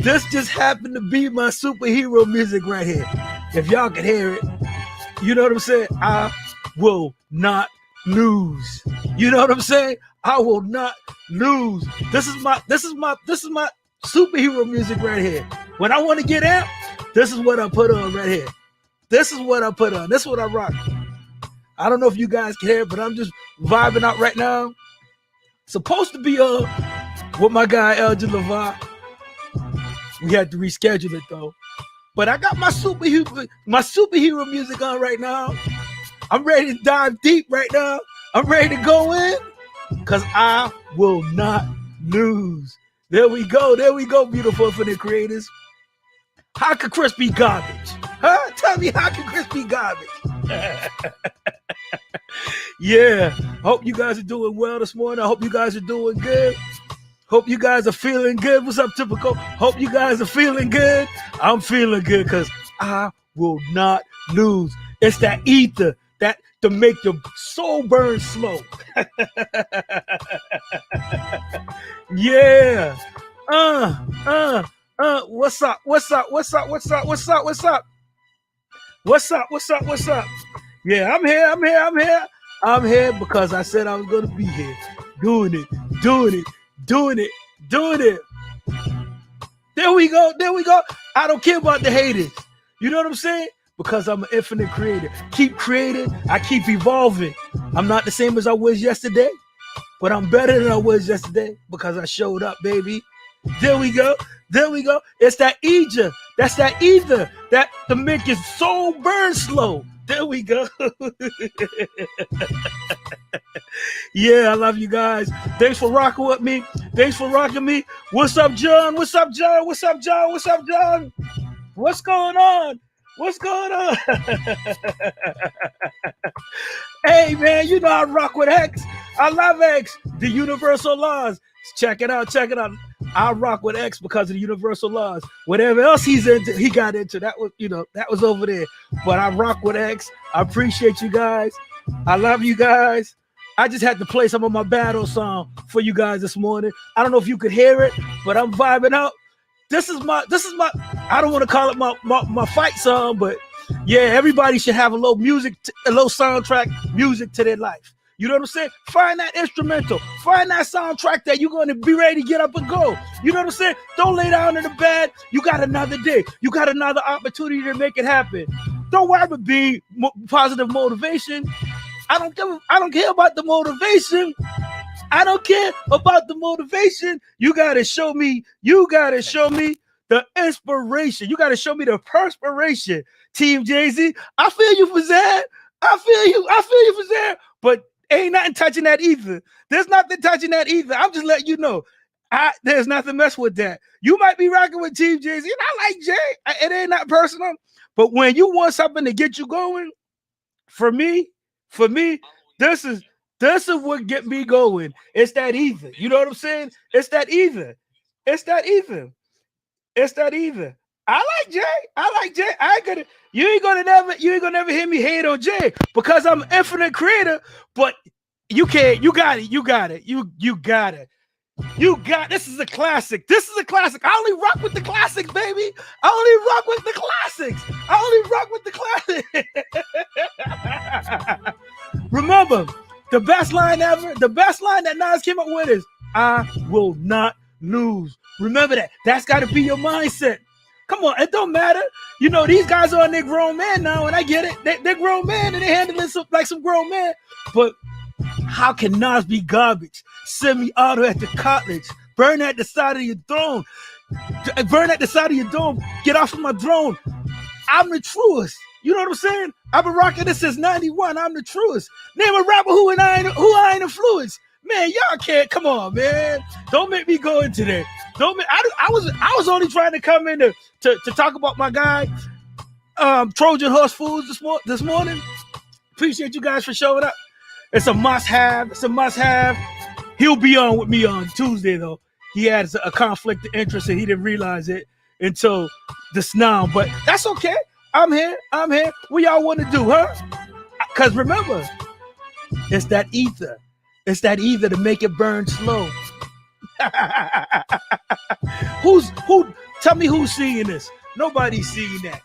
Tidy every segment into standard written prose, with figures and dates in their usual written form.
This just happened to be my superhero music right here. If y'all can hear it, you know what I'm saying? I will not lose. You know what I'm saying? I will not lose. This is my superhero music right here. When I want to get out, this is what I put on right here. This is what I put on. This is what I rock. I don't know if you guys can hear it, but I'm just vibing out right now. Supposed to be with my guy Elgin Levi. We had to reschedule it though. But I got my superhero music on right now. I'm ready to dive deep right now. I'm ready to go in because I will not lose. There we go, beautiful Infinite Creators. How could Chris be garbage? Huh? Tell me, how can Chris be garbage? Yeah, hope you guys are doing well this morning. I hope you guys are doing good. Hope you guys are feeling good. What's up, Typical? Hope you guys are feeling good. I'm feeling good because I will not lose. It's that ether that to make your soul burn slow. Yeah. What's up? Yeah, I'm here because I said I was gonna be here. Doing it. There we go. I don't care about the haters. You know what I'm saying? Because I'm an infinite creator. Keep creating. I keep evolving. I'm not the same as I was yesterday, but I'm better than I was yesterday because I showed up, baby. There we go. It's that ether. That's that ether that to make your soul burn slow. There we go. Yeah, I love you guys. Thanks for rocking with me. Thanks for rocking me. What's up, John? What's going on? Hey, man, you know I rock with X. I love X. The universal laws. Check it out. I rock with X because of the universal laws. Whatever else he got into, that was over there. But I rock with X. I appreciate you guys. I love you guys. I just had to play some of my battle song for you guys this morning. I don't know if you could hear it, but I'm vibing out. This is my I don't want to call it my fight song, but yeah, everybody should have a little soundtrack music to their life. You know what I'm saying? Find that instrumental. Find that soundtrack that you're going to be ready to get up and go. You know what I'm saying? Don't lay down in the bed. You got another day. You got another opportunity to make it happen. Don't worry about being positive motivation. I don't care about the motivation. You got to show me the inspiration. You got to show me the perspiration. Team Jay-Z, I feel you for that. But ain't nothing touching that either. There's nothing touching that either. I'm just letting you know. There's nothing mess with that. You might be rocking with Team Jay-Z. And I like Jay. It ain't not personal. But when you want something to get you going, for me, this is what get me going. It's that ether. You know what I'm saying? It's that ether. I like Jay. You ain't gonna never hear me hate on Jay because I'm an infinite creator. But you can't. You got it. This is a classic. I only rock with the classics, baby. Remember, the best line ever, the best line that Nas came up with is, I will not lose. Remember that. That's got to be your mindset. Come on, it don't matter. You know, these guys are their grown men now, and I get it. They're grown men, and they're handling like some grown men. But how can Nas be garbage? Semi-auto at the college. Burn at the side of your throne. Get off of my throne. I'm the truest. You know what I'm saying? I've been rocking this since 91. I'm the truest. Name a rapper who I ain't influenced. Man, y'all can't. Come on, man. Don't make me go into that. I was only trying to come in to talk about my guy, Trojan Horse Foods this morning. Appreciate you guys for showing up. It's a must-have. He'll be on with me on Tuesday, though. He had a conflict of interest, and he didn't realize it until this now. But that's okay. I'm here. What y'all want to do, huh? Because remember, it's that ether. It's that ether to make it burn slow. Tell me who's seeing this. Nobody's seeing that.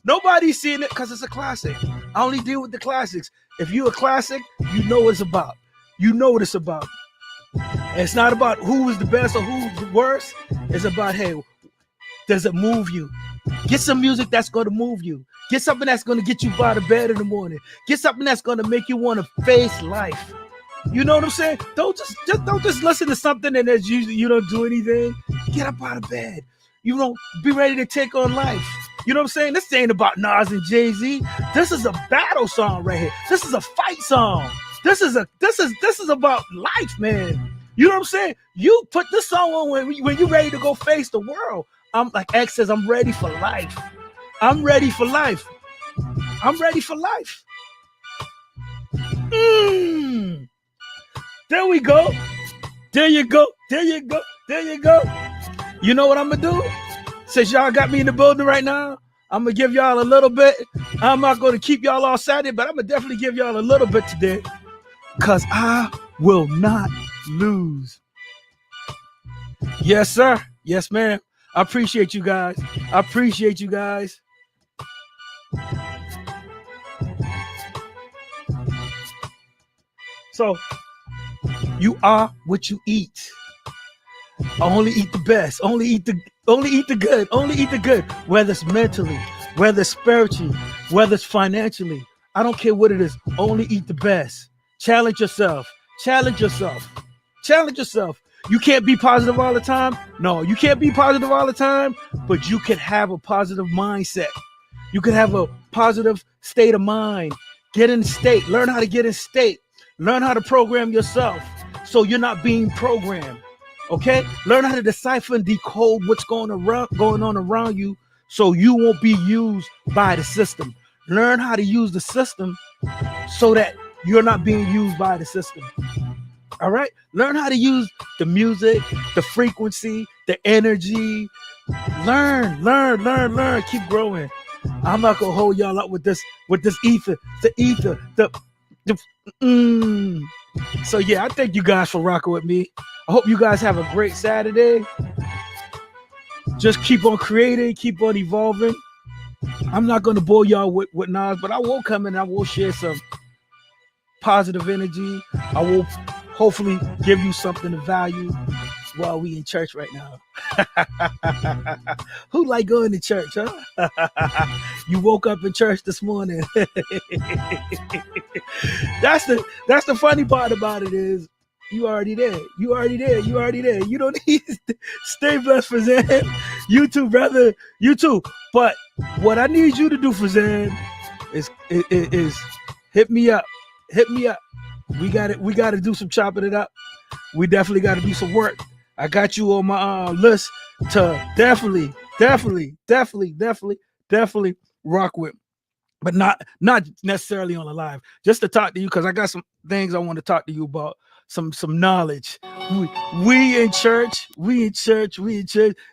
Nobody's seeing it because it's a classic. I only deal with the classics. If you're a classic, you know what it's about. You know what it's about. And it's not about who is the best or who's the worst. It's about, hey, does it move you? Get some music that's going to move you. Get something that's going to get you by the bed in the morning. Get something that's going to make you want to face life. You know what I'm saying? Don't just listen to something and as you don't do anything. Get up out of bed. You don't be ready to take on life. You know what I'm saying? This ain't about Nas and Jay-Z. This is a battle song right here. This is a fight song. This is about life, man. You know what I'm saying? You put this song on when you're ready to go face the world. I'm like X says, I'm ready for life. I'm ready for life. I'm ready for life. There we go. There you go. There you go. There you go. You know what I'm going to do? Since y'all got me in the building right now, I'm going to give y'all a little bit. I'm not going to keep y'all all Saturday, but I'm going to definitely give y'all a little bit today because I will not lose. Yes, sir. Yes, ma'am. I appreciate you guys. I appreciate you guys. So, you are what you eat. Only eat the best. Only eat the good. Only eat the good. Whether it's mentally, whether it's spiritually, whether it's financially. I don't care what it is. Only eat the best. Challenge yourself. Challenge yourself. Challenge yourself. You can't be positive all the time. No, you can't be positive all the time, but you can have a positive mindset. You can have a positive state of mind. Get in state. Learn how to get in state. Learn how to program yourself so you're not being programmed. Okay? Learn how to decipher and decode what's going on around you so you won't be used by the system. Learn how to use the system so that you're not being used by the system. All right? Learn how to use the music, the frequency, the energy. Learn. Keep growing. I'm not gonna hold y'all up with this ether. So yeah, I thank you guys for rocking with me. I hope you guys have a great Saturday. Just keep on creating, keep on evolving. I'm not gonna bore y'all with Nas, but I will come in and I will share some positive energy. I will hopefully give you something of value while we in church right now. Who like going to church, huh? You woke up in church this morning. That's the funny part about it is you already there. You already there. You don't need to stay blessed for Zan. You too, brother. You too. But what I need you to do for Zan is hit me up. Hit me up. We got to do some chopping it up. We definitely got to do some work. I got you on my list to definitely rock with, but not necessarily on the live. Just to talk to you because I got some things I want to talk to you about. Some knowledge. We in church.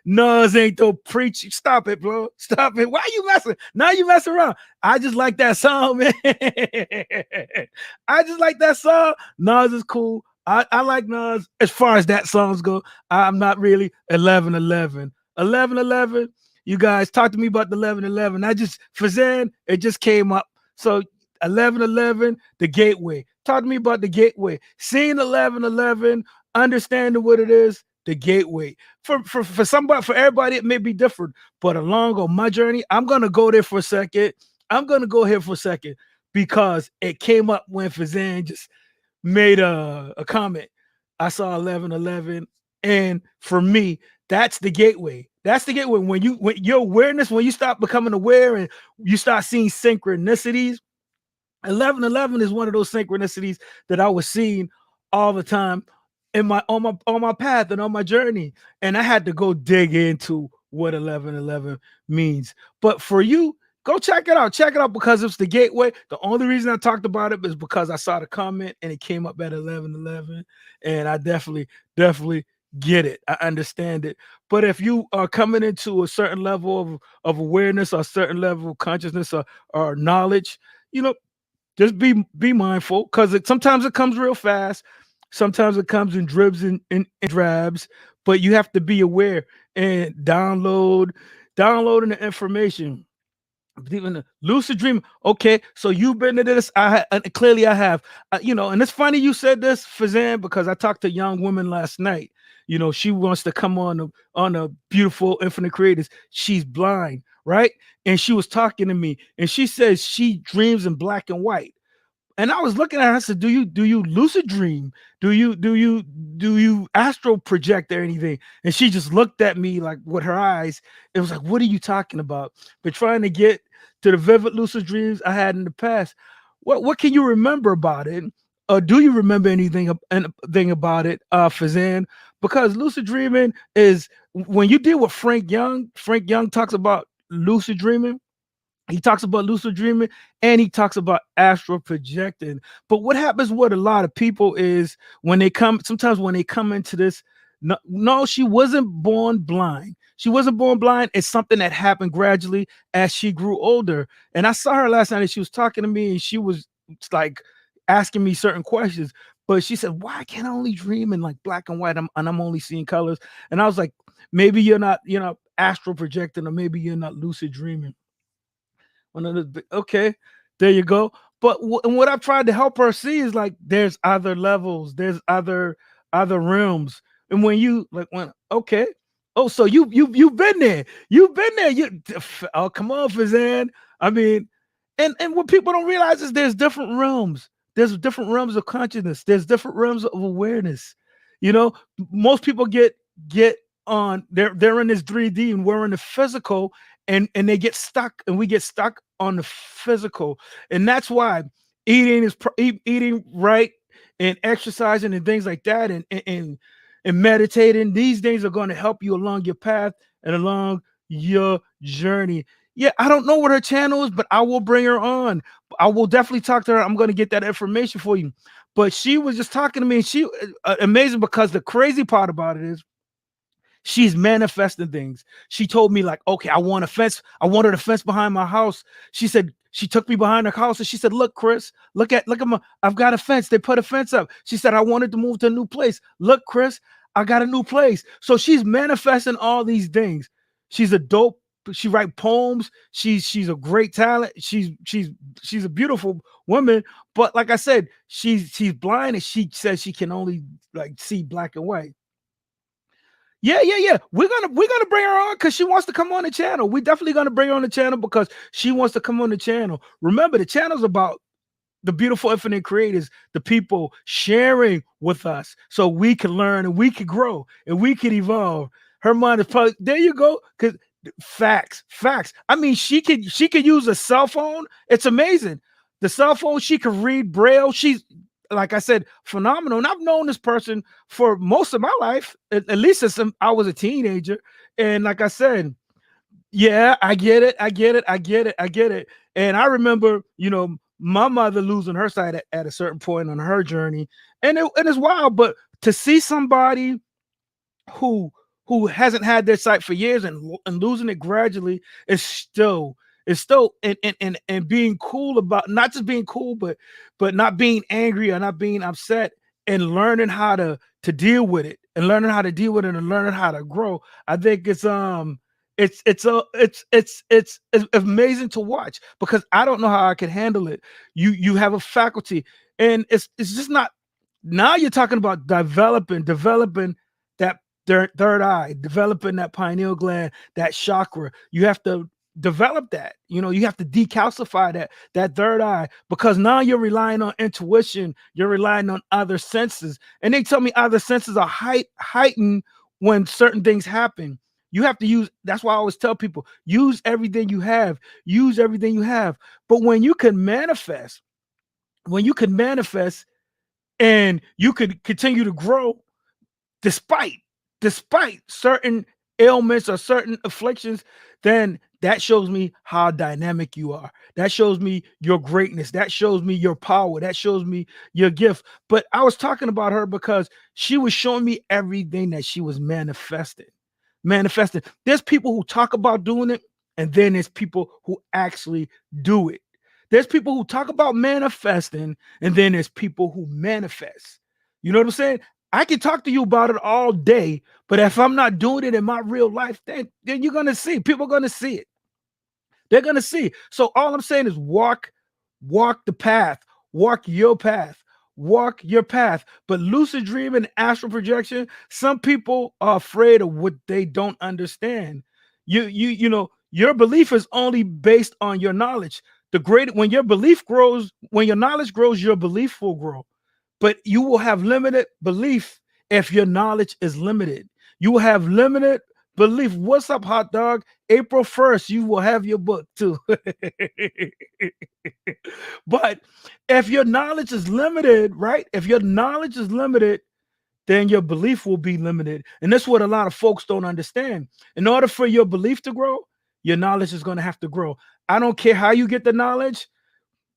Nas ain't no preach. Stop it, bro. Stop it. Why you messing? Now you mess around. I just like that song, man. I just like that song. Nas is cool. I like Nas as far as that songs go. I'm not really 11-11. 11-11. You guys talk to me about the 11-11. For Zan, it just came up. So 11-11, the gateway. Talk to me about the gateway. Seeing 11-11, understanding what it is, the gateway. For somebody, for everybody, it may be different. But along on my journey, I'm gonna go there for a second. I'm gonna go here for a second because it came up when Fazan just made a comment. I saw 11-11, and for me, that's the gateway. That's the gateway. When your awareness, when you start becoming aware and you start seeing synchronicities, 11-11 is one of those synchronicities that I was seeing all the time in on my path and on my journey, and I had to go dig into what 11-11 means. But for you, go check it out. Check it out because it's the gateway. The only reason I talked about it is because I saw the comment and it came up at 11-11, and I definitely get it. I understand it. But if you are coming into a certain level of awareness or a certain level of consciousness or knowledge, just be mindful because sometimes it comes real fast. Sometimes it comes in dribs and drabs, but you have to be aware and downloading the information. Even the lucid dream. Okay, so you've been to this. Clearly I have. And it's funny you said this, Fazan, because I talked to a young woman last night. She wants to come on a beautiful infinite creators. She's blind, right? And she was talking to me, and she says she dreams in black and white. And I was looking at her. I said, "Do you lucid dream? Do you astral project or anything?" And she just looked at me like with her eyes. It was like, "What are you talking about?" But trying to get to the vivid lucid dreams I had in the past. What can you remember about it? Do you remember anything about it, Fazan? Because lucid dreaming is when you deal with Frank Young. Frank Young talks about lucid dreaming. He talks about lucid dreaming and he talks about astral projecting. But what happens with a lot of people is sometimes when they come into this, no, she wasn't born blind. She wasn't born blind. It's something that happened gradually as she grew older. And I saw her last night and she was talking to me and she was like asking me certain questions. But she said, "Why can't I only dream in like black and white? I'm only seeing colors." And I was like, maybe you're not astral projecting, or maybe you're not lucid dreaming. One of the okay, there you go. But and what I've tried to help her see is like there's other levels, there's other realms, and when you like when okay, oh, so you've been there, oh, come on, Fazan. I mean, and what people don't realize is there's different realms. There's different realms of consciousness. There's different realms of awareness. You know, most people get on they're in this 3D and we're in the physical, and they get stuck, and we get stuck on the physical. And that's why eating right and exercising and things like that, and meditating, these things are going to help you along your path and along your journey. Yeah, I don't know what her channel is, but I will bring her on. I will definitely talk to her. I'm going to get that information for you. But she was just talking to me, and she amazing, because the crazy part about it is she's manifesting things. She told me like, "Okay, I want a fence. I wanted a fence behind my house." She said she took me behind her house and she said, "Look, Chris, look at my. I've got a fence. They put a fence up." She said, "I wanted to move to a new place. Look, Chris, I got a new place." So she's manifesting all these things. She's a dope. She write poems. She's a great talent. She's a beautiful woman. But like I said, she's blind, and she says she can only like see black and white. Yeah. We're gonna bring her on because she wants to come on the channel. We're definitely gonna bring her on the channel because she wants to come on the channel. Remember, the channel's about the beautiful infinite creators, the people sharing with us so we can learn and we can grow and we can evolve. Her mind is probably there you go. Because facts. I mean, she could use a cell phone. It's amazing. The cell phone, she could read braille. She's like I said, phenomenal. And I've known this person for most of my life, at least since I was a teenager. And like I said, yeah, I get it. And I remember, my mother losing her sight at a certain point on her journey, and it's wild. But to see somebody who who hasn't had their sight for years and losing it gradually is still and being cool about not just being cool, but not being angry or not being upset, and learning how to deal with it, and learning how to deal with it and learning how to grow. I think it's amazing to watch, because I don't know how I could handle it. You have a faculty, and it's just not. Now you're talking about developing that third eye, developing that pineal gland, that chakra. You have to develop that. You have to decalcify that third eye, because now you're relying on intuition. You're relying on other senses, and they tell me other senses are heightened when certain things happen. You have to use. That's why I always tell people, use everything you have. Use everything you have. But when you can manifest and you could continue to grow despite certain ailments or certain afflictions, then that shows me how dynamic you are. That shows me your greatness. That shows me your power. That shows me your gift. But I was talking about her because she was showing me everything that she was manifesting. There's people who talk about doing it, and then there's people who actually do it. There's people who talk about manifesting, and then there's people who manifest. You know what I'm saying? I can talk to you about it all day, but if I'm not doing it in my real life, then you're gonna see. People are gonna see it. They're gonna see. So all I'm saying is walk the path, walk your path, walk your path. But lucid dream and astral projection, some people are afraid of what they don't understand. You know, your belief is only based on your knowledge. The great when your belief grows, when your knowledge grows, your belief will grow. But you will have limited belief if your knowledge is limited. You will have limited belief. What's up, hot dog? April 1st, you will have your book too. But if your knowledge is limited, right? If your knowledge is limited, then your belief will be limited. And that's what a lot of folks don't understand. In order for your belief to grow, your knowledge is going to have to grow. I don't care how you get the knowledge,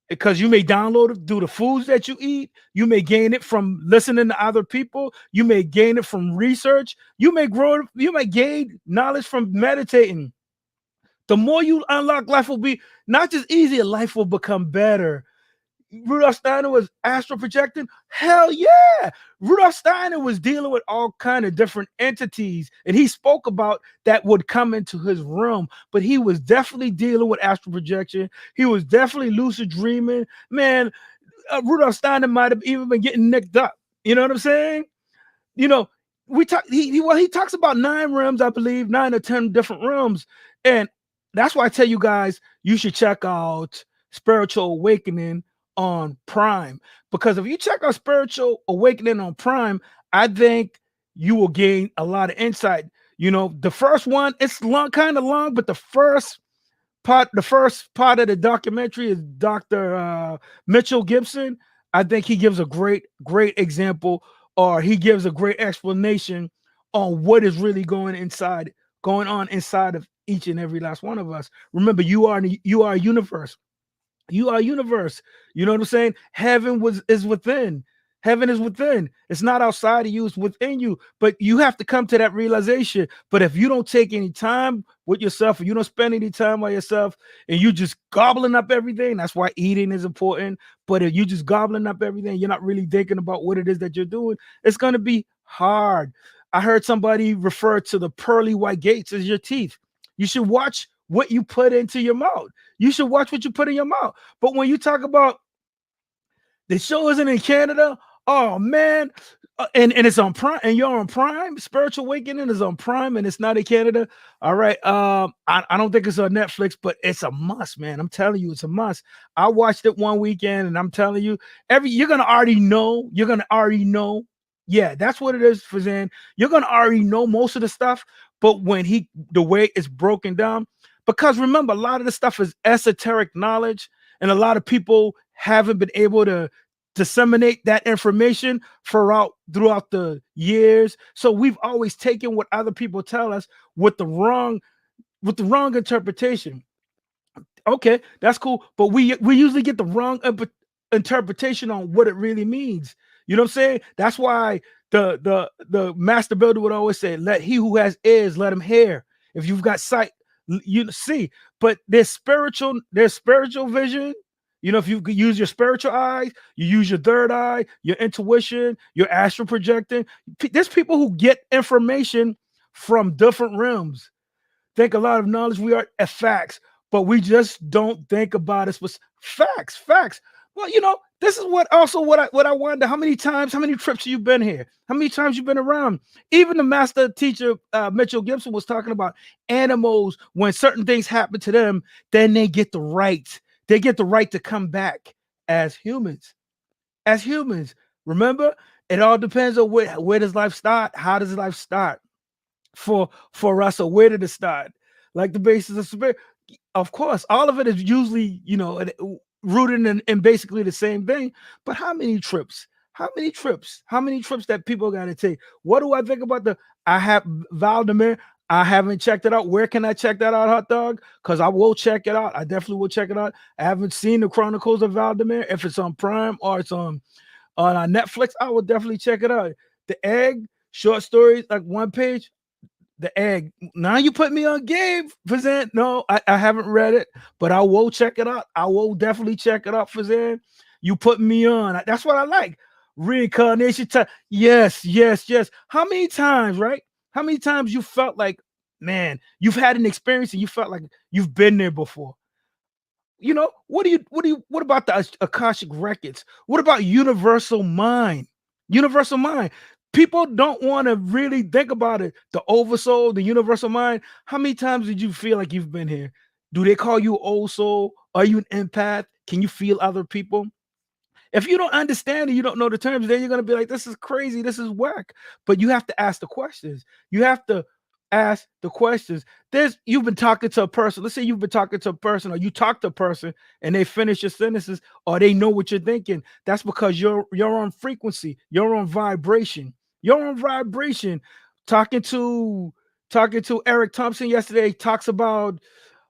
because you may download it through the foods that you eat. You may gain it from listening to other people. You may gain it from research. You may gain knowledge from meditating. The more you unlock, life will be not just easier, life will become better. Rudolf Steiner was astral projecting. Hell yeah. Rudolf Steiner was dealing with all kind of different entities, and he spoke about that would come into his realm, but he was definitely dealing with astral projection. He was definitely lucid dreaming. Man, Rudolf Steiner might have even been getting nicked up. You know what I'm saying? You know, we talk. He talks about 9 realms, I believe, 9 or 10 different realms, and that's why I tell you guys you should check out Spiritual Awakening on Prime, because if you check out Spiritual Awakening on Prime, I think you will gain a lot of insight. You know, the first one, it's long, kind of long, but the first part of the documentary is Dr. Mitchell Gibson. I think he gives a great example, or he gives a great explanation on what is really going on inside of each and every last one of us. Remember, you are a universe. You are universe. You know what I'm saying? Is within. Heaven is within. It's not outside of you, it's within you. But you have to come to that realization. But if you don't take any time with yourself, or you don't spend any time by yourself, and you just gobbling up everything, that's why eating is important. But if you just gobbling up everything, you're not really thinking about what it is that you're doing, it's gonna be hard. I heard somebody refer to the pearly white gates as your teeth. You should watch what you put into your mouth. You should watch what you put in your mouth. But when you talk about the show isn't in Canada, oh man, and it's on Prime, and you're on Prime. Spiritual Awakening is on Prime, and it's not in Canada. All right, I don't think it's on Netflix, but it's a must, man. I'm telling you, it's a must. I watched it one weekend, and I'm telling you, you're gonna already know. You're gonna already know. Yeah, that's what it is for Zan. You're gonna already know most of the stuff, but when the way it's broken down, because remember, a lot of the stuff is esoteric knowledge, and a lot of people haven't been able to disseminate that information throughout the years. So we've always taken what other people tell us with the wrong interpretation. Okay, that's cool, but we usually get the wrong interpretation on what it really means. You know what I'm saying? That's why the master builder would always say, "Let he who has ears, let him hear." If you've got sight, you see. But there's spiritual vision. You know, if you use your spiritual eyes, you use your third eye, your intuition, your astral projecting. There's people who get information from different realms. Think a lot of knowledge we are at facts, but we just don't think about it. Facts. Well, you know, this is what I wonder. How many trips have you been here? How many times you've been around? Even the master teacher, Mitchell Gibson, was talking about animals. When certain things happen to them, then they get the right. They get the right to come back as humans. As humans, remember, it all depends on where does life start? How does life start for us? Or where did it start? Like the basis of spirit. Of course, all of it is usually, you know, rooted in basically the same thing. But how many trips? How many trips that people got to take? What do I think about I have Valdemar? I haven't checked it out. Where can I check that out, hot dog? Because I will check it out. I definitely will check it out. I haven't seen the Chronicles of Valdemar. If it's on Prime or it's on Netflix, I will definitely check it out. The Egg, short stories, like one page. The Egg. Now you put me on game, Fazan. No, I haven't read it, but I will check it out. I will definitely check it out, Fazan. You put me on. That's what I like. reincarnation time. Yes, yes, yes. How many times, right? How many times you felt like, man, you've had an experience and you felt like you've been there before? What about the Akashic records? What about universal mind? Universal mind. People don't want to really think about it. The oversoul, the universal mind. How many times did you feel like you've been here? Do they call you old soul? Are you an empath? Can you feel other people? If you don't understand and you don't know the terms, then you're gonna be like, this is crazy, this is whack. But you have to ask the questions. You have to ask the questions. You've been talking to a person. Let's say you've been talking to a person, or you talk to a person and they finish your sentences, or they know what you're thinking. That's because you're on frequency, you're on vibration, you're on vibration. Talking to Eric Thompson yesterday talks about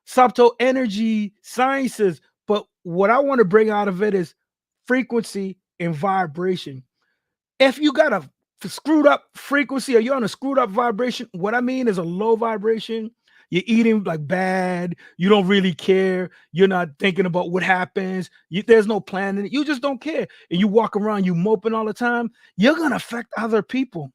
subtle energy sciences. But what I want to bring out of it is frequency and vibration. If you got a screwed up frequency or you're on a screwed up vibration, what I mean is a low vibration. You're eating like bad. You don't really care. You're not thinking about what happens. There's no planning. You just don't care. And you walk around, you moping all the time. You're going to affect other people.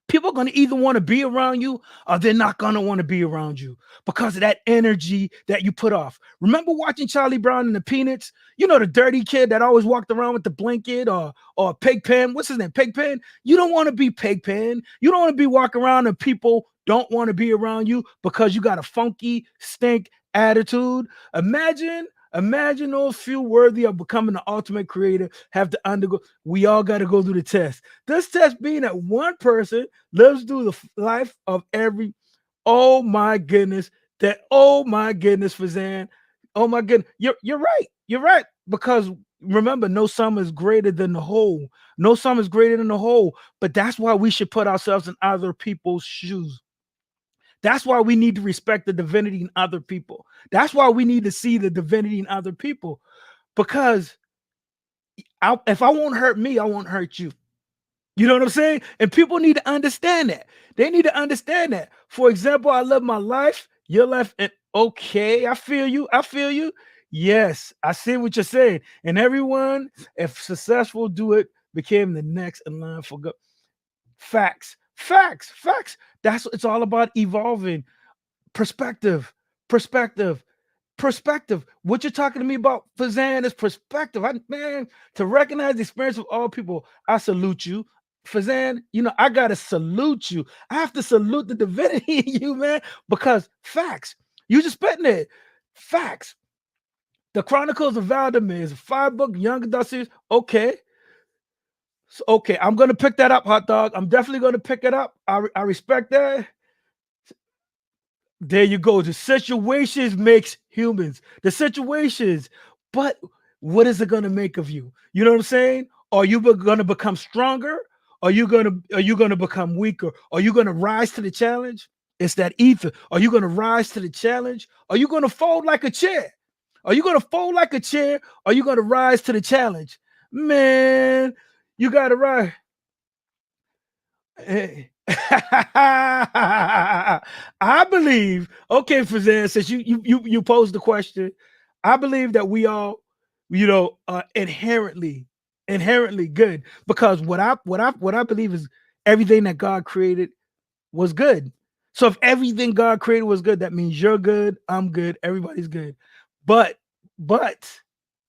People are going to either want to be around you or they're not going to want to be around you because of that energy that you put off. Remember watching Charlie Brown and the Peanuts? You know, the dirty kid that always walked around with the blanket or Pigpen. What's his name? Pigpen. You don't want to be Pigpen. You don't want to be walking around and people don't want to be around you because you got a funky stink attitude. Imagine those few worthy of becoming the ultimate creator have to undergo. We all got to go through the test. This test being that one person lives through the life of every. Oh my goodness! Oh my goodness, Fazan. Oh my goodness. You're right. You're right. Because remember, no sum is greater than the whole. No sum is greater than the whole. But that's why we should put ourselves in other people's shoes. That's why we need to respect the divinity in other people. That's why we need to see the divinity in other people. Because if I won't hurt me, I won't hurt you. You know what I'm saying? And people need to understand that. They need to understand that. For example, I live my life. Your life, and okay, I feel you. I feel you. Yes, I see what you're saying. And everyone, if successful, do it, became the next in line for God. Facts, facts, facts. That's what it's all about, evolving. Perspective, perspective, perspective. What you're talking to me about, Fazan, is perspective. Man, to recognize the experience of all people, I salute you. Fazan, I gotta salute you. I have to salute the divinity in you, man, because facts. You just spitting it. Facts. The Chronicles of Valdemar is a 5-book young adult series. Okay. So, okay, I'm gonna pick that up, hot dog. I'm definitely gonna pick it up. I respect that. There you go. The situations makes humans. The situations, but what is it going to make of you? You know what I'm saying? Are you going to become stronger? Are you going to become weaker? Are you going to rise to the challenge? It's that ether. Are you going to rise to the challenge? Are you going to fold like a chair? Are you going to fold like a chair? Are you going to rise to the challenge? Man, you got to rise. Hey. I believe, okay, Fazan, since you posed the question, I believe that we all, are inherently good, because what I believe is everything that God created was good. So if everything God created was good, that means you're good, I'm good, everybody's good. But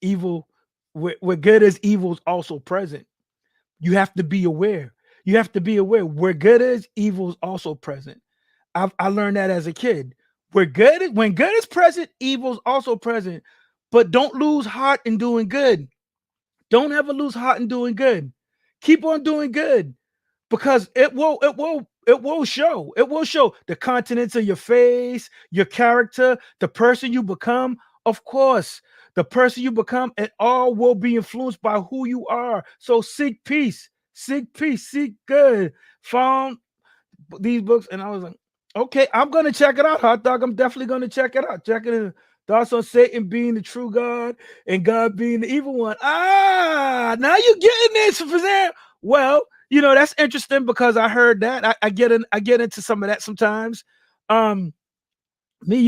evil, where good is, evil is also present. You have to be aware. You have to be aware. Where good is, evil is also present. I learned that as a kid. When good is present, evil is also present. But don't lose heart in doing good. Don't ever lose heart in doing good. Keep on doing good, because it will show. It will show the countenance of your face, your character, the person you become. Of course, the person you become, it all will be influenced by who you are. So seek peace, seek good. Found these books, and I was like, okay, I'm gonna check it out, hot dog. I'm definitely gonna check it out. Check it in. Thoughts on Satan being the true God and God being the evil one. Now you're getting this, Fazan. Well, that's interesting, because I heard that. I get into some of that sometimes. You're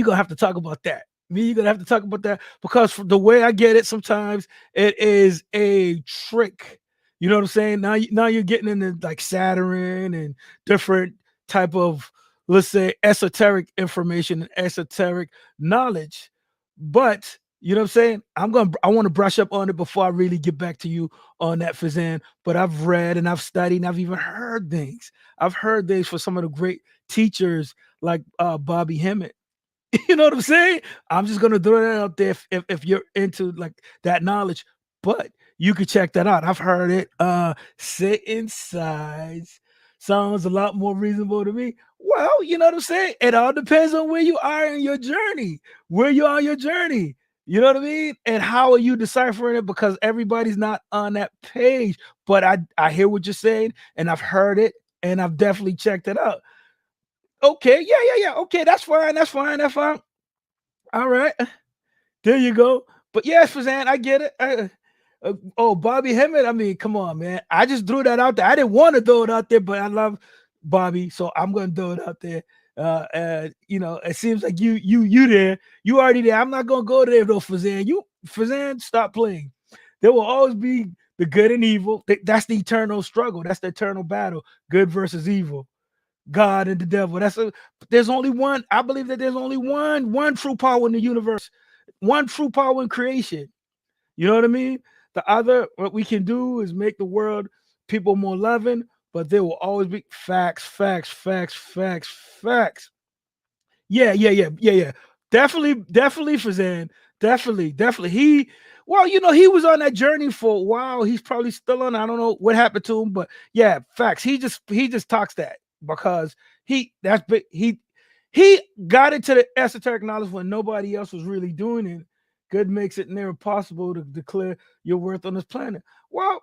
gonna have to talk about that. You're gonna have to talk about that, because the way I get it sometimes, it is a trick. You know what I'm saying? Now you're getting into like Saturn and different type of, let's say, esoteric information and esoteric knowledge. But you know what I'm saying? I want to brush up on it before I really get back to you on that, Fazan. But I've read and I've studied and I've even heard things. I've heard things for some of the great teachers like Bobby Hemmett. You know what I'm saying? I'm just gonna throw that out there if you're into like that knowledge, but you could check that out. I've heard it. Sit inside sounds a lot more reasonable to me. Well, you know what I'm saying? It all depends on where you are in your journey, where you are in your journey. You know what I mean? And how are you deciphering it? Because everybody's not on that page. But I hear what you're saying, and I've heard it, and I've definitely checked it out. Okay, yeah. Okay, that's fine. That's fine. That's fine. All right, there you go. But yes, Fazan, I get it. Oh, Bobby Hemmett. I mean, come on, man. I just threw that out there. I didn't want to throw it out there, but I love Bobby, so I'm gonna throw it out there. You know, it seems like you there. You already there. I'm not gonna go there though, Fazan. Fazan, stop playing. There will always be the good and evil. That's the eternal struggle. That's the eternal battle. Good versus evil. God and the devil. There's only one. I believe that there's only one true power in the universe, one true power in creation. You know what I mean? The other, what we can do is make the world people more loving, but there will always be facts, facts, facts, facts, facts. Yeah. Definitely, Fazan. Definitely. Well, you know, he was on that journey for a while. He's probably still on. I don't know what happened to him, but yeah, facts. He just talks that because that's big. He got into the esoteric knowledge when nobody else was really doing it. Good makes it near impossible to declare your worth on this planet. Well,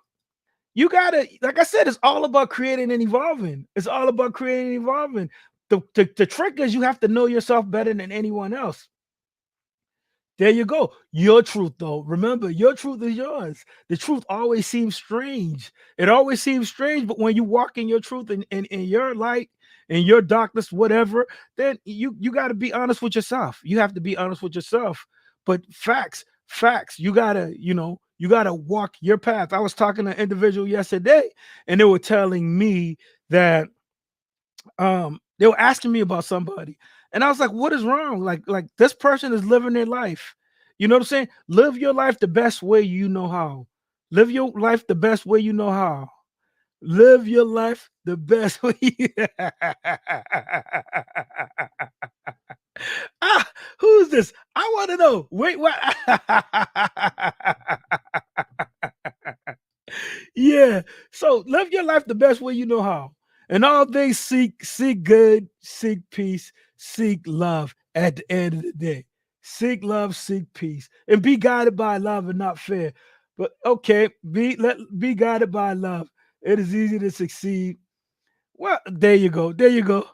you gotta, like I said, it's all about creating and evolving. It's all about creating and evolving. The trick is you have to know yourself better than anyone else. There you go. Your truth, though. Remember, your truth is yours. The truth always seems strange. It always seems strange, but when you walk in your truth and in your light, in your darkness, whatever, then you got to be honest with yourself. You have to be honest with yourself. But facts. You gotta walk your path. I was talking to an individual yesterday, and they were telling me that they were asking me about somebody, and I was like, what is wrong? Like this person is living their life. You know what I'm saying? Live your life the best way you know how. Live your life the best way you know how. Live your life the best way. Ah, who's this? I want to know. Wait, what? Yeah. So live your life the best way you know how. And all things seek good, seek peace, seek love at the end of the day. Seek love, seek peace, and be guided by love and not fear. But okay, be guided by love. It is easy to succeed. Well, there you go. There you go.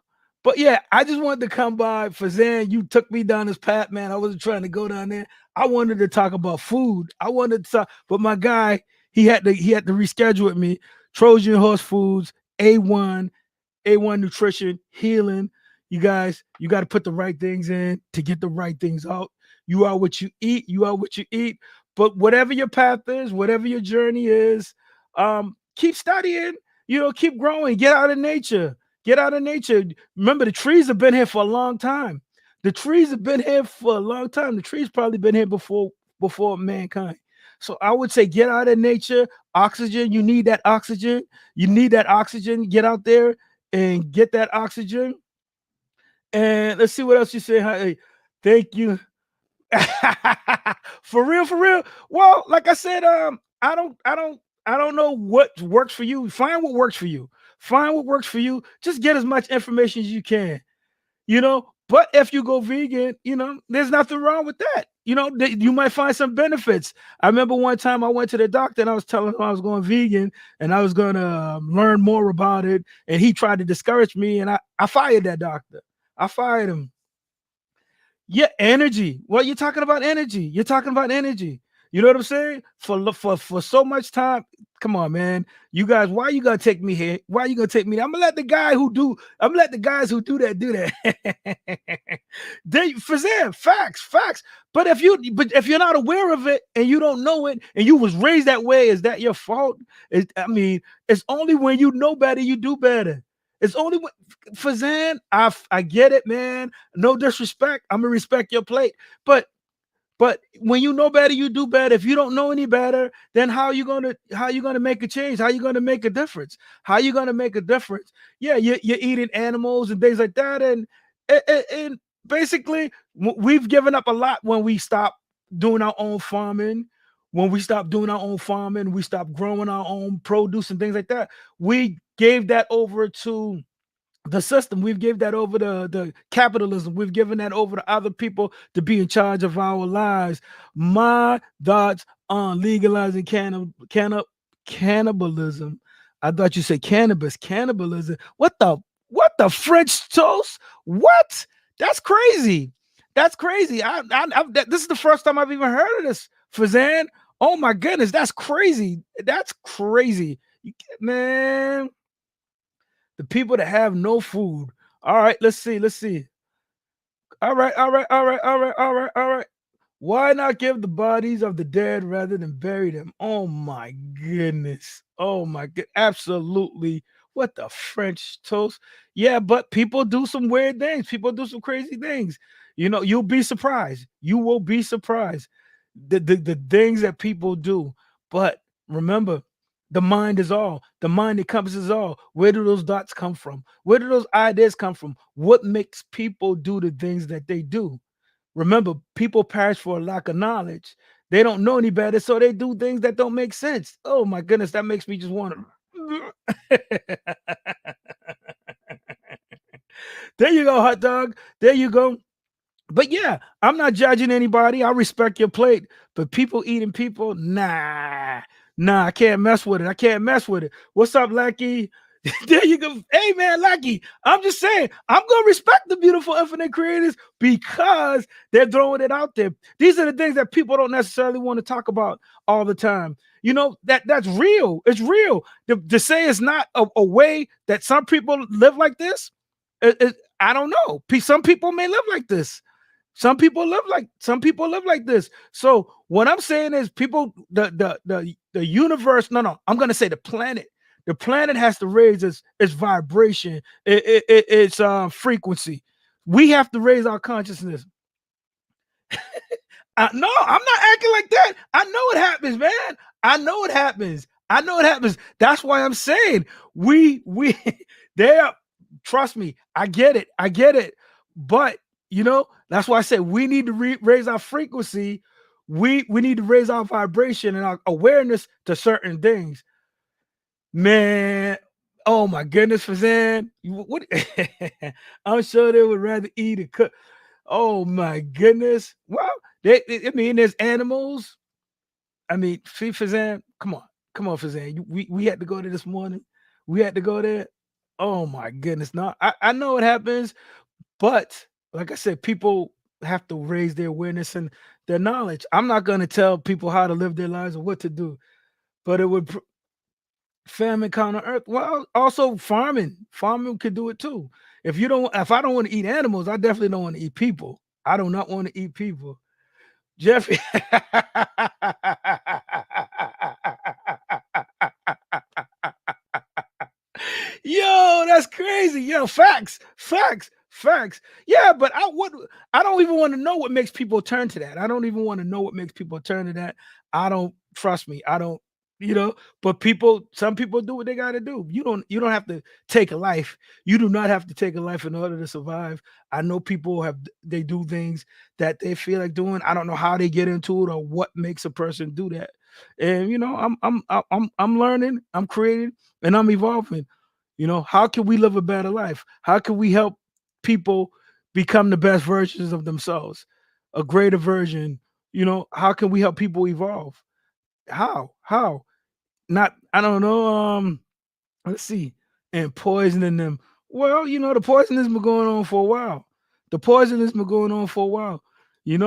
But yeah, I just wanted to come by. Fazan, you took me down this path, man. I wasn't trying to go down there. I wanted to talk about food. I wanted to talk, but my guy, he had to reschedule with me. Trojan Horse Foods, A1 nutrition, healing. You guys, you got to put the right things in to get the right things out. You are what you eat. You are what you eat. But whatever your path is, whatever your journey is, keep studying. Keep growing. Get out of nature. Get out of nature. Remember, the trees have been here for a long time. The trees have been here for a long time. The trees probably been here before mankind. So I would say get out of nature. Oxygen. You need that oxygen. You need that oxygen. Get out there and get that oxygen. And let's see what else you say. Hey, thank you. For real, for real. Well, like I said, I don't know what works for you. Find what works for you. Find what works for you. Just get as much information as you can. But if you go vegan, there's nothing wrong with that. You might find some benefits. I remember one time I went to the doctor and I was telling him I was going vegan and I was going to learn more about it. And he tried to discourage me, and I fired that doctor. I fired him. Yeah, energy. Well, you're talking about energy. You're talking about energy. You know what I'm saying? For so much time. Come on, man. You guys, why you gonna take me here? Why you gonna take me? I'm gonna let the guys who do that do that. For them, facts. But if you're not aware of it and you don't know it and you was raised that way, is that your fault? I mean, it's only when you know better you do better. It's only when for Zan, I get it, man. No disrespect. I'm gonna respect your plate, but when you know better, you do better. If you don't know any better, then how you gonna make a change? How you gonna make a difference? How you gonna make a difference? Yeah, you're eating animals and things like that, and basically we've given up a lot when we stop doing our own farming. When we stop doing our own farming, we stop growing our own produce and things like that. We gave that over to the system. We've gave that over to the capitalism. We've given that over to other people to be in charge of our lives. My thoughts on legalizing cannibalism. I thought you said cannibalism. What the French toast? What? That's crazy. That's crazy. This is the first time I've even heard of this, Fazan. Oh my goodness, that's crazy. That's crazy. Man, the people that have no food. All right, let's see. Let's see. All right. Why not give the bodies of the dead rather than bury them? Oh my goodness. Oh my god. Absolutely. What the French toast? Yeah, but people do some weird things. People do some crazy things. You'll be surprised. You will be surprised. The things that people do. But remember, the mind is all. The mind encompasses all. Where do those dots come from? Where do those ideas come from? What makes people do the things that they do? Remember, people perish for a lack of knowledge. They don't know any better, so they do things that don't make sense. Oh my goodness, that makes me just want to. There you go, hot dog. There you go. But yeah, I'm not judging anybody. I respect your plate. But people eating people, nah, I can't mess with it. I can't mess with it. What's up, Lackey? There you go. Hey, man, Lackey. I'm just saying, I'm going to respect the beautiful infinite creators because they're throwing it out there. These are the things that people don't necessarily want to talk about all the time. That's real. It's real. To say it's not a way that some people live like this, I don't know. Some people may live like this. Some people live like this. So what I'm saying is people, the universe, no, I'm gonna say the planet. The planet has to raise its vibration, its frequency. We have to raise our consciousness. No, I'm not acting like that. I know it happens, man. I know it happens. That's why I'm saying we there. Trust me, I get it. But that's why I said we need to raise our frequency. We need to raise our vibration and our awareness to certain things. Man, oh my goodness, Fazan. What? I'm sure they would rather eat and cook. Oh my goodness. Well, there's animals. I mean, Fazan, come on, Fazan. We had to go there this morning. We had to go there. Oh my goodness. No, I know it happens, but like I said, people have to raise their awareness and their knowledge. I'm not going to tell people how to live their lives or what to do, but it would famine counter earth. Well, also farming could do it too. If I don't want to eat animals, I definitely don't want to eat people. I do not want to eat people. Jeffrey. Yo, that's crazy. Yo, facts. Yeah, but I don't even want to know what makes people turn to that. I don't even want to know what makes people turn to that. I don't trust me. I don't, but some people do what they got to do. You don't have to take a life. You do not have to take a life in order to survive. I know people they do things that they feel like doing. I don't know how they get into it or what makes a person do that. And I'm learning, I'm creating, and I'm evolving. How can we live a better life? How can we help people become the best versions of themselves, a greater version? How can we help people evolve? How? Not, I don't know. Let's see. And poisoning them. Well, the poison has been going on for a while.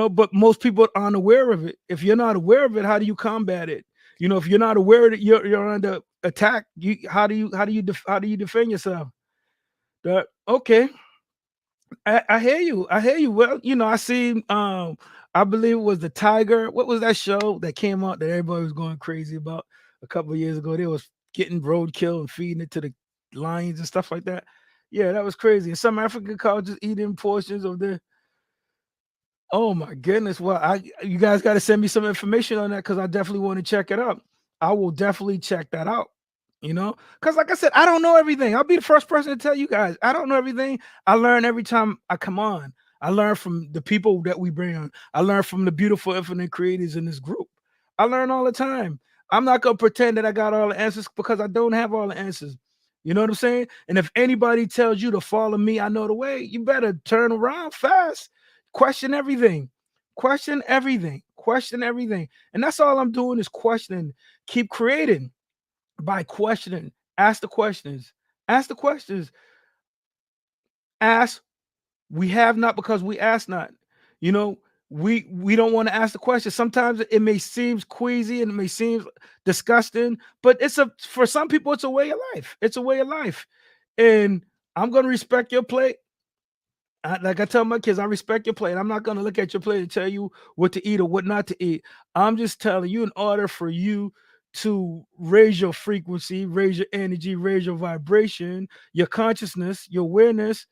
But most people aren't aware of it. If you're not aware of it, how do you combat it? If you're not aware that you're under attack, how do you defend yourself? Okay. I hear you. I hear you. Well, I seen I believe it was the Tiger. What was that show that came out that everybody was going crazy about a couple of years ago? They was getting roadkill and feeding it to the lions and stuff like that. Yeah, that was crazy. And some African colleges eating portions of their. Oh my goodness. Well, you guys got to send me some information on that because I definitely want to check it out. I will definitely check that out. Because like I said, I don't know everything. I'll be the first person to tell you guys. I don't know everything. I learn every time I come on. I learn from the people that we bring on. I learn from the beautiful infinite creators in this group. I learn all the time. I'm not gonna pretend that I got all the answers because I don't have all the answers. You know what I'm saying? And if anybody tells you to follow me, I know the way, you better turn around fast. Question everything. Question everything. Question everything. And that's all I'm doing is questioning. Keep creating by questioning. Ask the questions. Ask the questions. Ask. We have not because we ask not. You know, we don't want to ask the question. Sometimes it may seem queasy and it may seem disgusting, but for some people it's a way of life. It's a way of life. And I'm gonna respect your plate. Like I tell my kids, I respect your plate. I'm not going to look at your plate and tell you what to eat or what not to eat. I'm just telling you, in order for you to raise your frequency, raise your energy, raise your vibration, your consciousness, your awareness,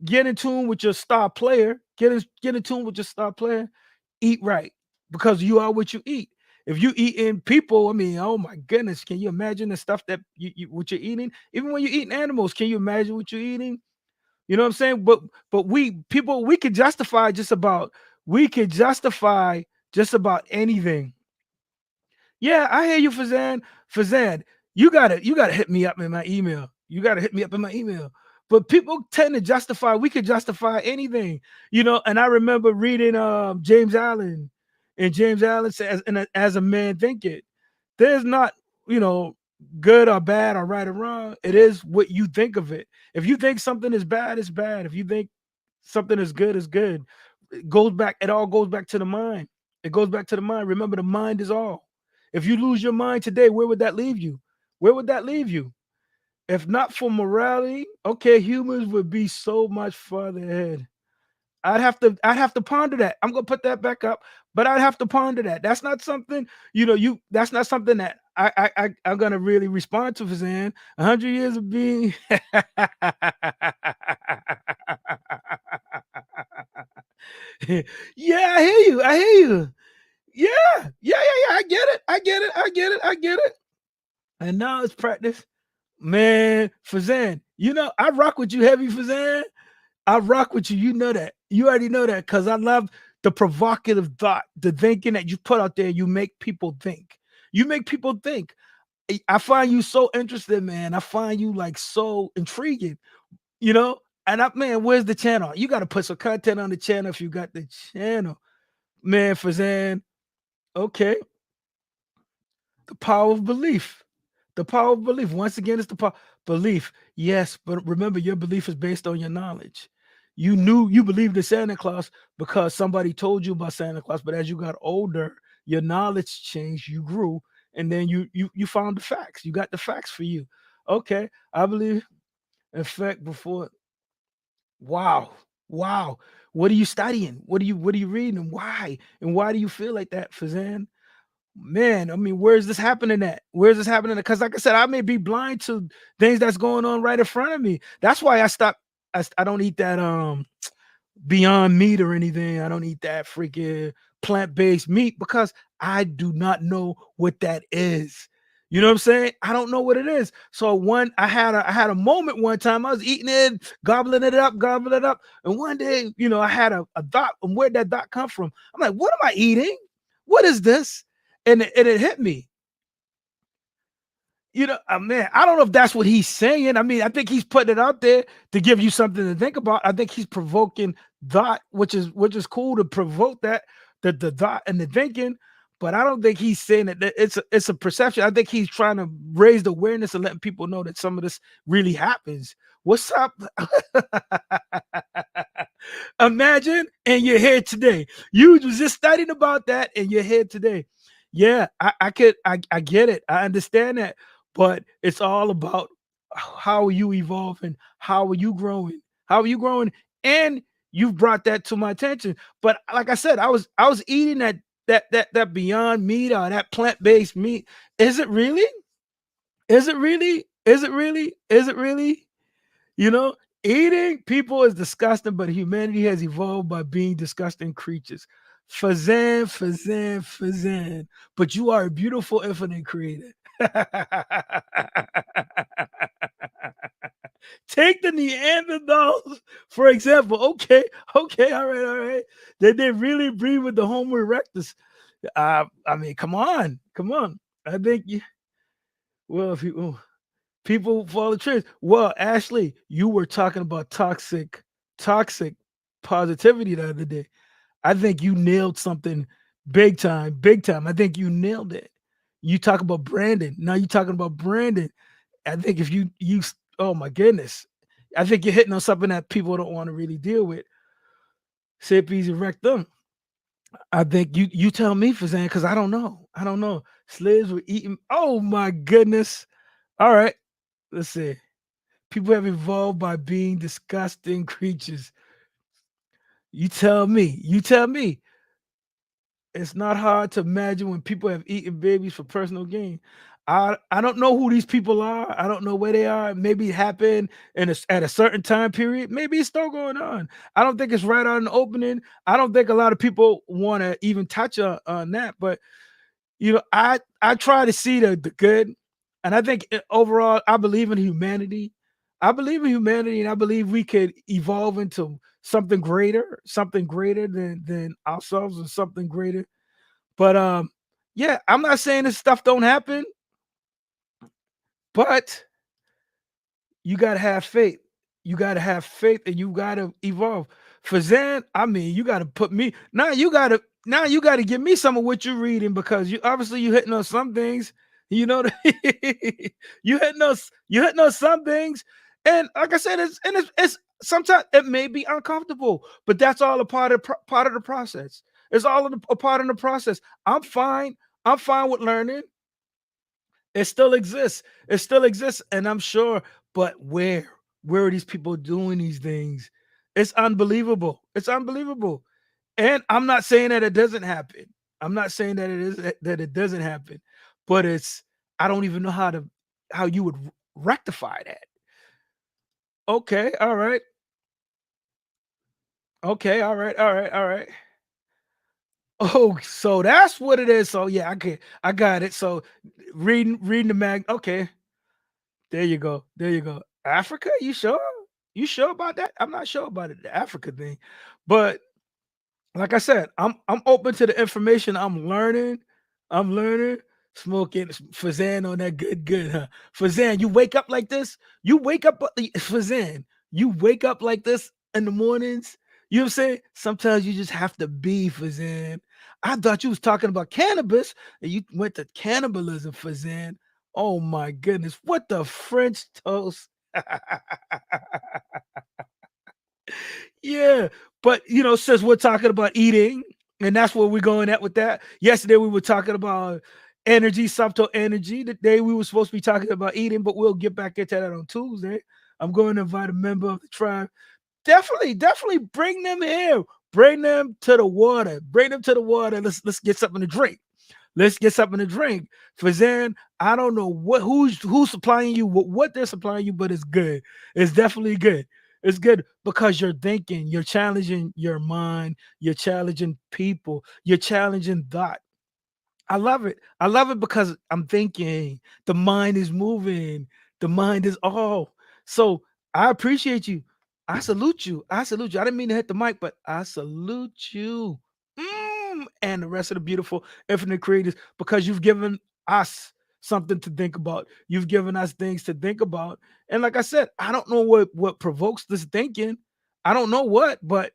get in tune with your star player, get in tune with your star player, eat right because you are what you eat. If you eat in people, I mean, oh my goodness, can you imagine the stuff that what you're eating? Even when you're eating animals, can you imagine what you're eating? You know what I'm saying? But we could justify just about anything. Yeah, I hear you, Fazan. Fazan, you gotta hit me up in my email. You gotta hit me up in my email. But people tend to justify, we could justify anything, and I remember reading James Allen, and James Allen says, and as a man think it. There's not, you know, good or bad or right or wrong. It is what you think of it. If you think something is bad, it's bad. If you think something is good, it's good. It all goes back to the mind. It goes back to the mind. Remember, the mind is all. If you lose your mind today, where would that leave you? Where would that leave you? If not for morality, okay, humans would be so much farther ahead. I'd have to ponder that. I'm gonna put that back up, but I'd have to ponder that. That's not something, that's not something that I'm gonna really respond to, Fazan. 100 years of being Yeah, I hear you. I hear you. Yeah, yeah, yeah, yeah. I get it. I get it. I get it. I get it. And now it's practice. Man, Fazan, I rock with you heavy, Fazan. I rock with you. You know that. You already know that because I love the provocative thought, the thinking that you put out there. You make people think. You make people think. I find you so interested, man. I find you like so intriguing, you know? Man, where's the channel? You got to put some content on the channel if you got the channel. Man, Fazan. Okay. The power of belief. The power of belief. Once again, it's the power belief. Yes, but remember, your belief is based on your knowledge. You believed in Santa Claus because somebody told you about Santa Claus, but as you got older, your knowledge changed, you grew, and then you found the facts. You got the facts for you. Okay, I believe in fact before. Wow. Wow. What are you studying? What are you reading and why? And why do you feel like that, Fazan? Man, I mean, where's this happening at? Where's this happening? Because, like I said, I may be blind to things that's going on right in front of me. That's why I stopped. I don't eat that Beyond Meat or anything. I don't eat that freaking plant-based meat because I do not know what that is. You know what I'm saying? I don't know what it is. So I had a moment one time. I was eating it, gobbling it up. And one day, I had a thought. And where'd that thought come from? I'm like, what am I eating? What is this? And it hit me. Man, I don't know if that's what he's saying. I mean, I think he's putting it out there to give you something to think about. I think he's provoking thought, which is cool to provoke that the thought and the thinking. But I don't think he's saying that it's a perception. I think he's trying to raise the awareness and letting people know that some of this really happens. What's up? Imagine, and you're here today. You was just studying about that, and you're here today. Yeah, I get it. I understand that, but it's all about how are you evolving, how are you growing. How are you growing? And you've brought that to my attention. But like I said, I was eating that Beyond Meat or that plant-based meat. Is it really? Is it really? Is it really? Is it really? You know, eating people is disgusting, but humanity has evolved by being disgusting creatures. Fazan, Fazan, Fazan. But you are a beautiful infinite creator. Take the Neanderthals, for example. Okay, okay, all right. They really breed with the Homo erectus. I mean, come on, come on. I think you, well, if you people follow trends. Well, Ashley, you were talking about toxic positivity the other day. I think you nailed something big time, big time. I think you nailed it. You talk about Brandon. Now you talking about Brandon. I think if oh my goodness, I think you're hitting on something that people don't want to really deal with. Hippies erect them. I think you tell me for saying because I don't know. I don't know. Slaves were eating. Oh my goodness. All right. Let's see. People have evolved by being disgusting creatures. You tell me. You tell me. It's not hard to imagine when people have eaten babies for personal gain. I don't know who these people are. I don't know where they are. Maybe it happened at a certain time period. Maybe it's still going on. I don't think it's right on the opening. I don't think a lot of people want to even touch on that. But I try to see the good, and I think overall, I believe in humanity. I believe in humanity, and I believe we could evolve into something greater than ourselves, and something greater. But yeah, I'm not saying this stuff don't happen, but you gotta have faith. You gotta have faith and you gotta evolve. For Zan, I mean, you gotta put me now you gotta give me some of what you're reading because you hitting on some things. You know, you hitting on some things. And like I said, it's sometimes it may be uncomfortable, but that's all a part of the process. It's all a part of the process. I'm fine. I'm fine with learning. It still exists. It still exists, and I'm sure. But where are these people doing these things? It's unbelievable. It's unbelievable. And I'm not saying that it doesn't happen. I'm not saying that it doesn't happen. But I don't even know how you would rectify that. Okay, all right. Okay, all right, all right, all right. Oh, so that's what it is. So yeah, I got it. So reading the mag. Okay, there you go. There you go. Africa? You sure? You sure about that? I'm not sure about it, the Africa thing. But like I said, I'm open to the information. I'm learning. I'm learning. Smoking Fazan on that good, huh? Fazan, you wake up like this? You wake up Fazan, you wake up like this in the mornings? You know what I'm saying? Sometimes you just have to be Fazan. I thought you was talking about cannabis and you went to cannibalism, Fazan. Oh my goodness. What the French toast? Yeah, but since we're talking about eating, and that's where we're going at with that. Yesterday we were talking about energy, subtle energy. Today we were supposed to be talking about eating, but we'll get back into that on Tuesday. I'm going to invite a member of the tribe. Definitely bring them here. Bring them to the water. Bring them to the water. Let's get something to drink. Let's get something to drink. For Zen, I don't know who's supplying you what they're supplying you, but it's good. It's definitely good. It's good because you're thinking, you're challenging your mind, you're challenging people, you're challenging thought. I love it. I love it because I'm thinking, the mind is moving, the mind is all. So I appreciate you. I salute you. I salute you. I didn't mean to hit the mic, but I salute you. And the rest of the beautiful infinite creators because you've given us something to think about. You've given us things to think about. And like I said, I don't know what provokes this thinking. I don't know what, but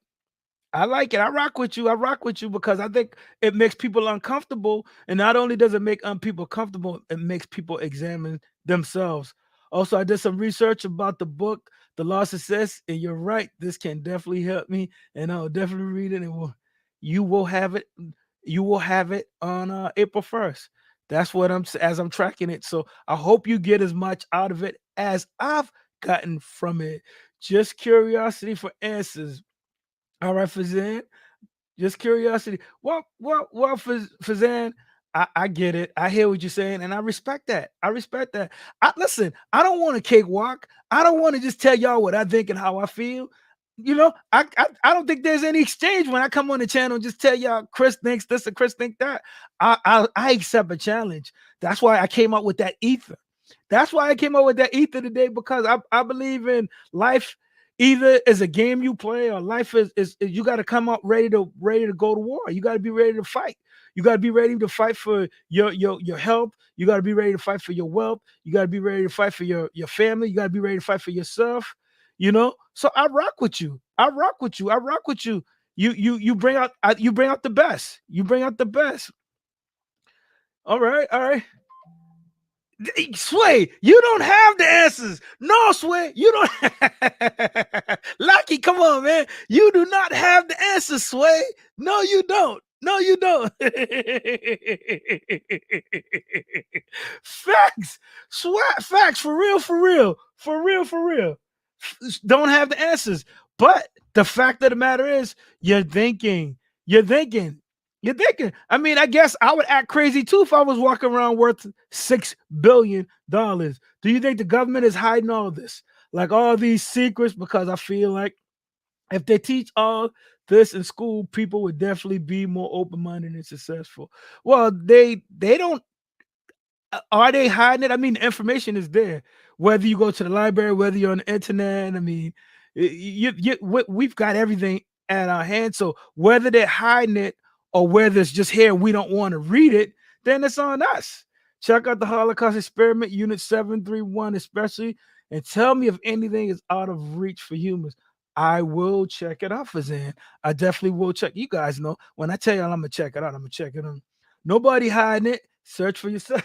I like it. I rock with you. I rock with you because I think it makes people uncomfortable. And not only does it make people comfortable, it makes people examine themselves. Also, I did some research about the book, The Law of Success, and you're right. This can definitely help me, and I'll definitely read it. And you will have it. You will have it on April 1st. That's what as I'm tracking it. So I hope you get as much out of it as I've gotten from it. Just curiosity for answers. All right, Fazan. Just curiosity. Fazan, I get it. I hear what you're saying, and I respect that. I respect that. Listen, I don't want a cakewalk. I don't want to just tell y'all what I think and how I feel. I don't think there's any exchange when I come on the channel and just tell y'all Chris thinks this and Chris think that. I accept a challenge. That's why I came up with that ether. That's why I came up with that ether today, because I believe in life. Either is a game you play, or life is you got to come out ready to go to war. You got to be ready to fight. You got to be ready to fight for your health. You got to be ready to fight for your wealth. You got to be ready to fight for your family. You got to be ready to fight for yourself. So I rock with you. I rock with you. I rock with you. You bring out the best. You bring out the best. All right, all right. Sway, you don't have the answers. No, Sway, you don't. Lucky, come on, man. You do not have the answers, Sway. No, you don't. No, you don't. Facts. Facts. For real, for real. For real, for real. Don't have the answers. But the fact of the matter is, you're thinking. You're thinking. You're thinking. I mean, I guess I would act crazy too if I was walking around worth $6 billion. Do you think the government is hiding all this? Like all these secrets? Because I feel like if they teach all this in school, people would definitely be more open-minded and successful. Well, they don't. Are they hiding it? I mean, the information is there. Whether you go to the library, whether you're on the internet, I mean, we've got everything at our hands. So whether they're hiding it or whether it's just here, we don't want to read it, then it's on us. Check out the Holocaust Experiment, Unit 731, especially, and tell me if anything is out of reach for humans. I will check it out, Fazan. I definitely will check. You guys know when I tell y'all I'm gonna check it out, I'm gonna check it out. Nobody hiding it. Search for yourself.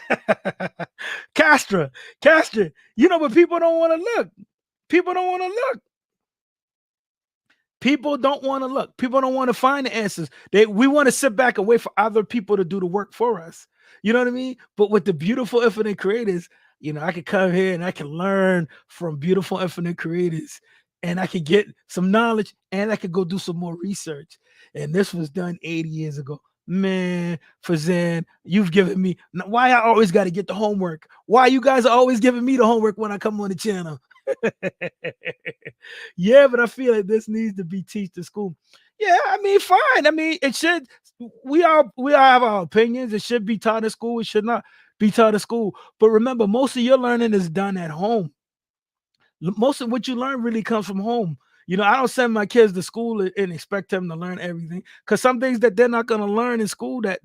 Castra, but people don't want to look. People don't want to look. People don't want to look. People don't want to find the answers. We want to sit back and wait for other people to do the work for us. You know what I mean? But with the beautiful infinite creators, I can come here and I can learn from beautiful infinite creators, and I can get some knowledge, and I can go do some more research. And this was done 80 years ago. Man, Fazan, you've given me why I always got to get the homework. Why you guys are always giving me the homework when I come on the channel. Yeah, but I feel like this needs to be taught to school. Yeah, I mean, fine. I mean, it should. We all have our opinions. It should be taught in school. It should not be taught in school. But remember, most of your learning is done at home. Most of what you learn really comes from home. I don't send my kids to school and expect them to learn everything, because some things that they're not going to learn in school that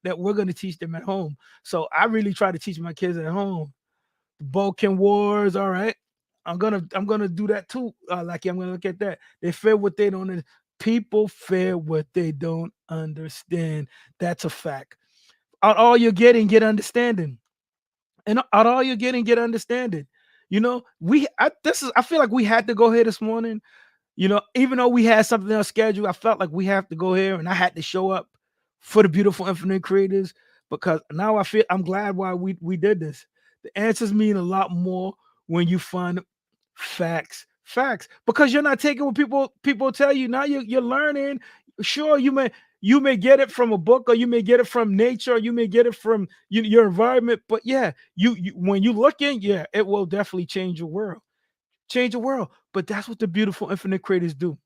we're going to teach them at home. So I really try to teach my kids at home. The Balkan Wars, all right. I'm gonna do that too. Like I'm gonna look at that. They fear what they don't. People fear what they don't understand. That's a fact. Out all you're getting, get understanding, and out all you're getting, get understanding. I feel like we had to go here this morning. Even though we had something else scheduled, I felt like we have to go here, and I had to show up for the beautiful infinite creators, because now I'm glad why we did this. The answers mean a lot more when you find facts, because you're not taking what people tell you. Now you're learning. Sure, you may get it from a book, or you may get it from nature, or you may get it from your environment, but yeah, you when you look in, yeah, it will definitely change your world. But that's what the beautiful infinite creators do.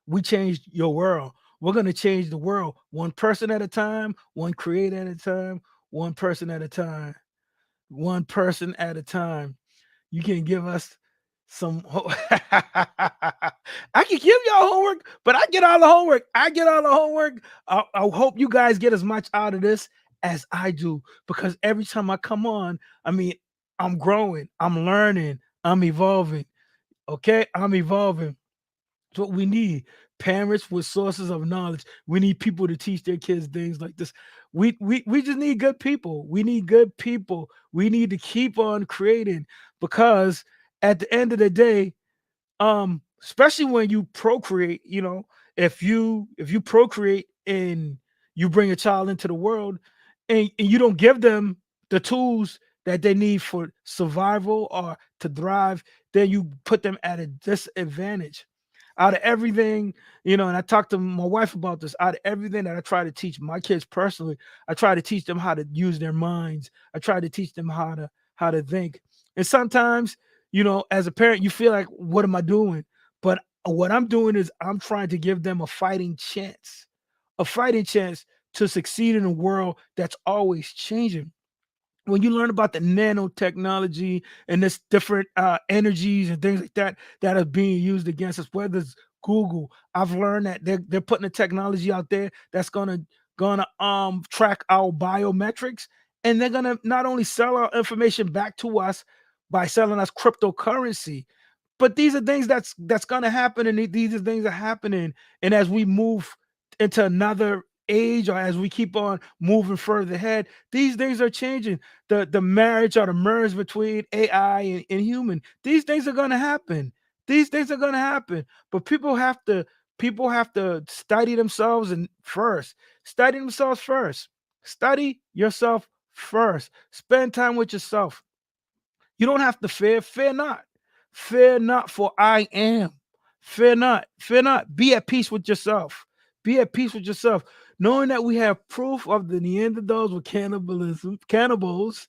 We changed your world. We're going to change the world one person at a time, one creator at a time, one person at a time, one person at a time. You can give us some. I can give y'all homework, but I get all the homework. I hope you guys get as much out of this as I do, because every time I come on, I mean, I'm growing, I'm learning, I'm evolving. Okay, I'm evolving. It's what we need. Parents with sources of knowledge. We need people to teach their kids things like this. We just need good people. We need good people. We need to keep on creating, because at the end of the day, especially when you procreate, if you procreate and you bring a child into the world, and you don't give them the tools that they need for survival or to thrive, then you put them at a disadvantage. Out of everything, and I talked to my wife about this, out of everything that I try to teach my kids personally, I try to teach them how to use their minds. I try to teach them how to think. And sometimes, as a parent, you feel like, what am I doing? But what I'm doing is I'm trying to give them a fighting chance to succeed in a world that's always changing. When you learn about the nanotechnology and this different energies and things like that are being used against us, whether it's Google, I've learned that they're putting a technology out there that's gonna track our biometrics, and they're gonna not only sell our information back to us by selling us cryptocurrency, but these are things that's gonna happen, and these are things that are happening. And as we move into another age, or as we keep on moving further ahead, these things are changing. The marriage or the merge between AI and human, these things are gonna happen. These things are gonna happen. But people have to study themselves and first. Study themselves first. Study yourself first. Spend time with yourself. You don't have to fear. Fear not. Fear not, for I am. Fear not. Fear not. Be at peace with yourself. Be at peace with yourself. Knowing that we have proof of the Neanderthals with cannibals,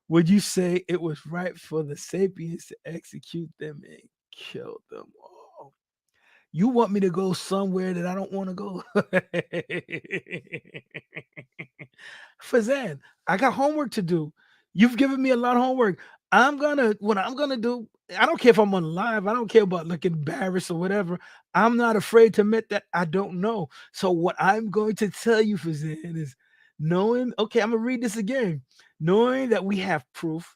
would you say it was right for the sapiens to execute them and kill them all? You want me to go somewhere that I don't want to go? Fazan, I got homework to do. You've given me a lot of homework. What I'm gonna do, I don't care if I'm on live, I don't care about looking embarrassed or whatever. I'm not afraid to admit that I don't know. So what I'm going to tell you, Fazan, is knowing, okay, I'm gonna read this again. Knowing that we have proof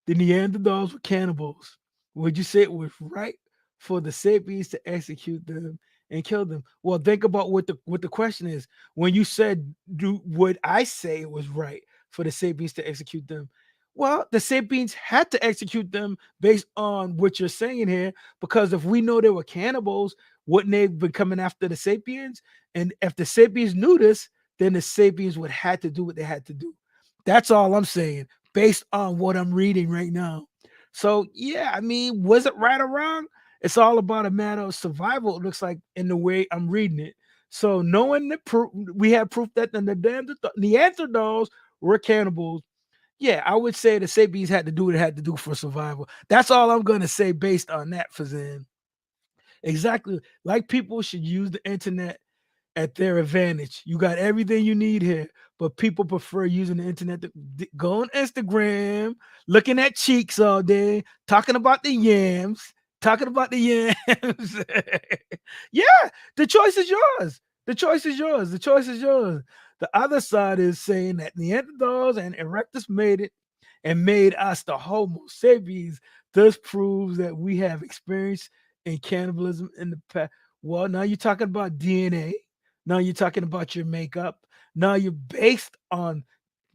the Neanderthals were cannibals. Would you say it was right for the sapiens to execute them and kill them? Well, think about what the question is. When you said, would I say it was right for the sapiens to execute them? Well, the sapiens had to execute them based on what you're saying here, because if we know they were cannibals, wouldn't they have been coming after the sapiens? And if the sapiens knew this, then the sapiens would have to do what they had to do. That's all I'm saying based on what I'm reading right now. So yeah, I mean, was it right or wrong? It's all about a matter of survival. It looks like in the way I'm reading it. So knowing the proof, we have proof that the Neanderthals were cannibals. Yeah, I would say the sapiens had to do what it had to do for survival. That's all I'm going to say based on that, Fazan. Exactly. Like people should use the internet at their advantage. You got everything you need here, but people prefer using the internet to go on Instagram, looking at cheeks all day, talking about the yams, talking about the yams. Yeah, the choice is yours. The choice is yours. The choice is yours. The other side is saying that Neanderthals and Erectus made it and made us the Homo sapiens. This proves that we have experience in cannibalism in the past. Well, now you're talking about DNA. Now you're talking about your makeup. Now you're based on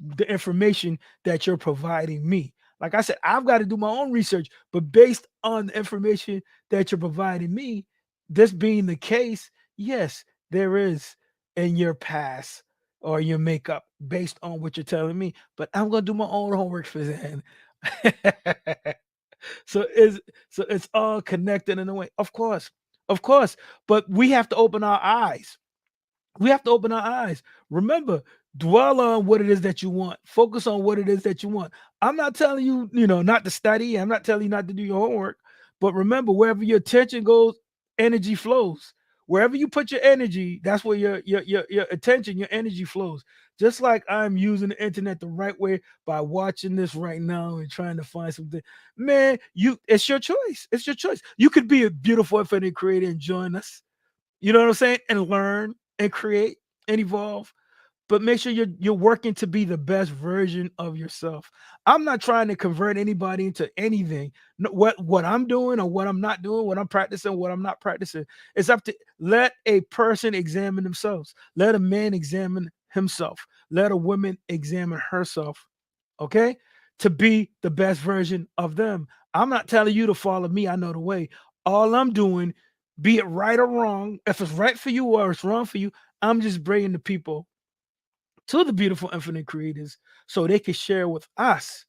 the information that you're providing me. Like I said, I've got to do my own research, but based on the information that you're providing me, this being the case, yes, there is in your past or your makeup based on what you're telling me. But I'm gonna do my own homework for that. so it's so it's all connected in a way. Of course. But we have to open our eyes. We have to open our eyes. Remember, dwell on what it is that you want. Focus on what it is that you want. I'm not telling you, not to study. I'm not telling you not to do your homework. But remember, wherever your attention goes, energy flows. Wherever you put your energy, that's where your attention, your energy flows. Just like I'm using the internet the right way by watching this right now and trying to find something. Man, it's your choice. It's your choice. You could be a beautiful infinite creator and join us. You know what I'm saying? And learn and create and evolve. But make sure you're working to be the best version of yourself. I'm not trying to convert anybody into anything. What I'm doing or what I'm not doing, what I'm practicing, what I'm not practicing. It's up to let a person examine themselves. Let a man examine himself. Let a woman examine herself. Okay? To be the best version of them. I'm not telling you to follow me. I know the way. All I'm doing, be it right or wrong, if it's right for you or it's wrong for you, I'm just bringing the people to the beautiful infinite creators so they can share with us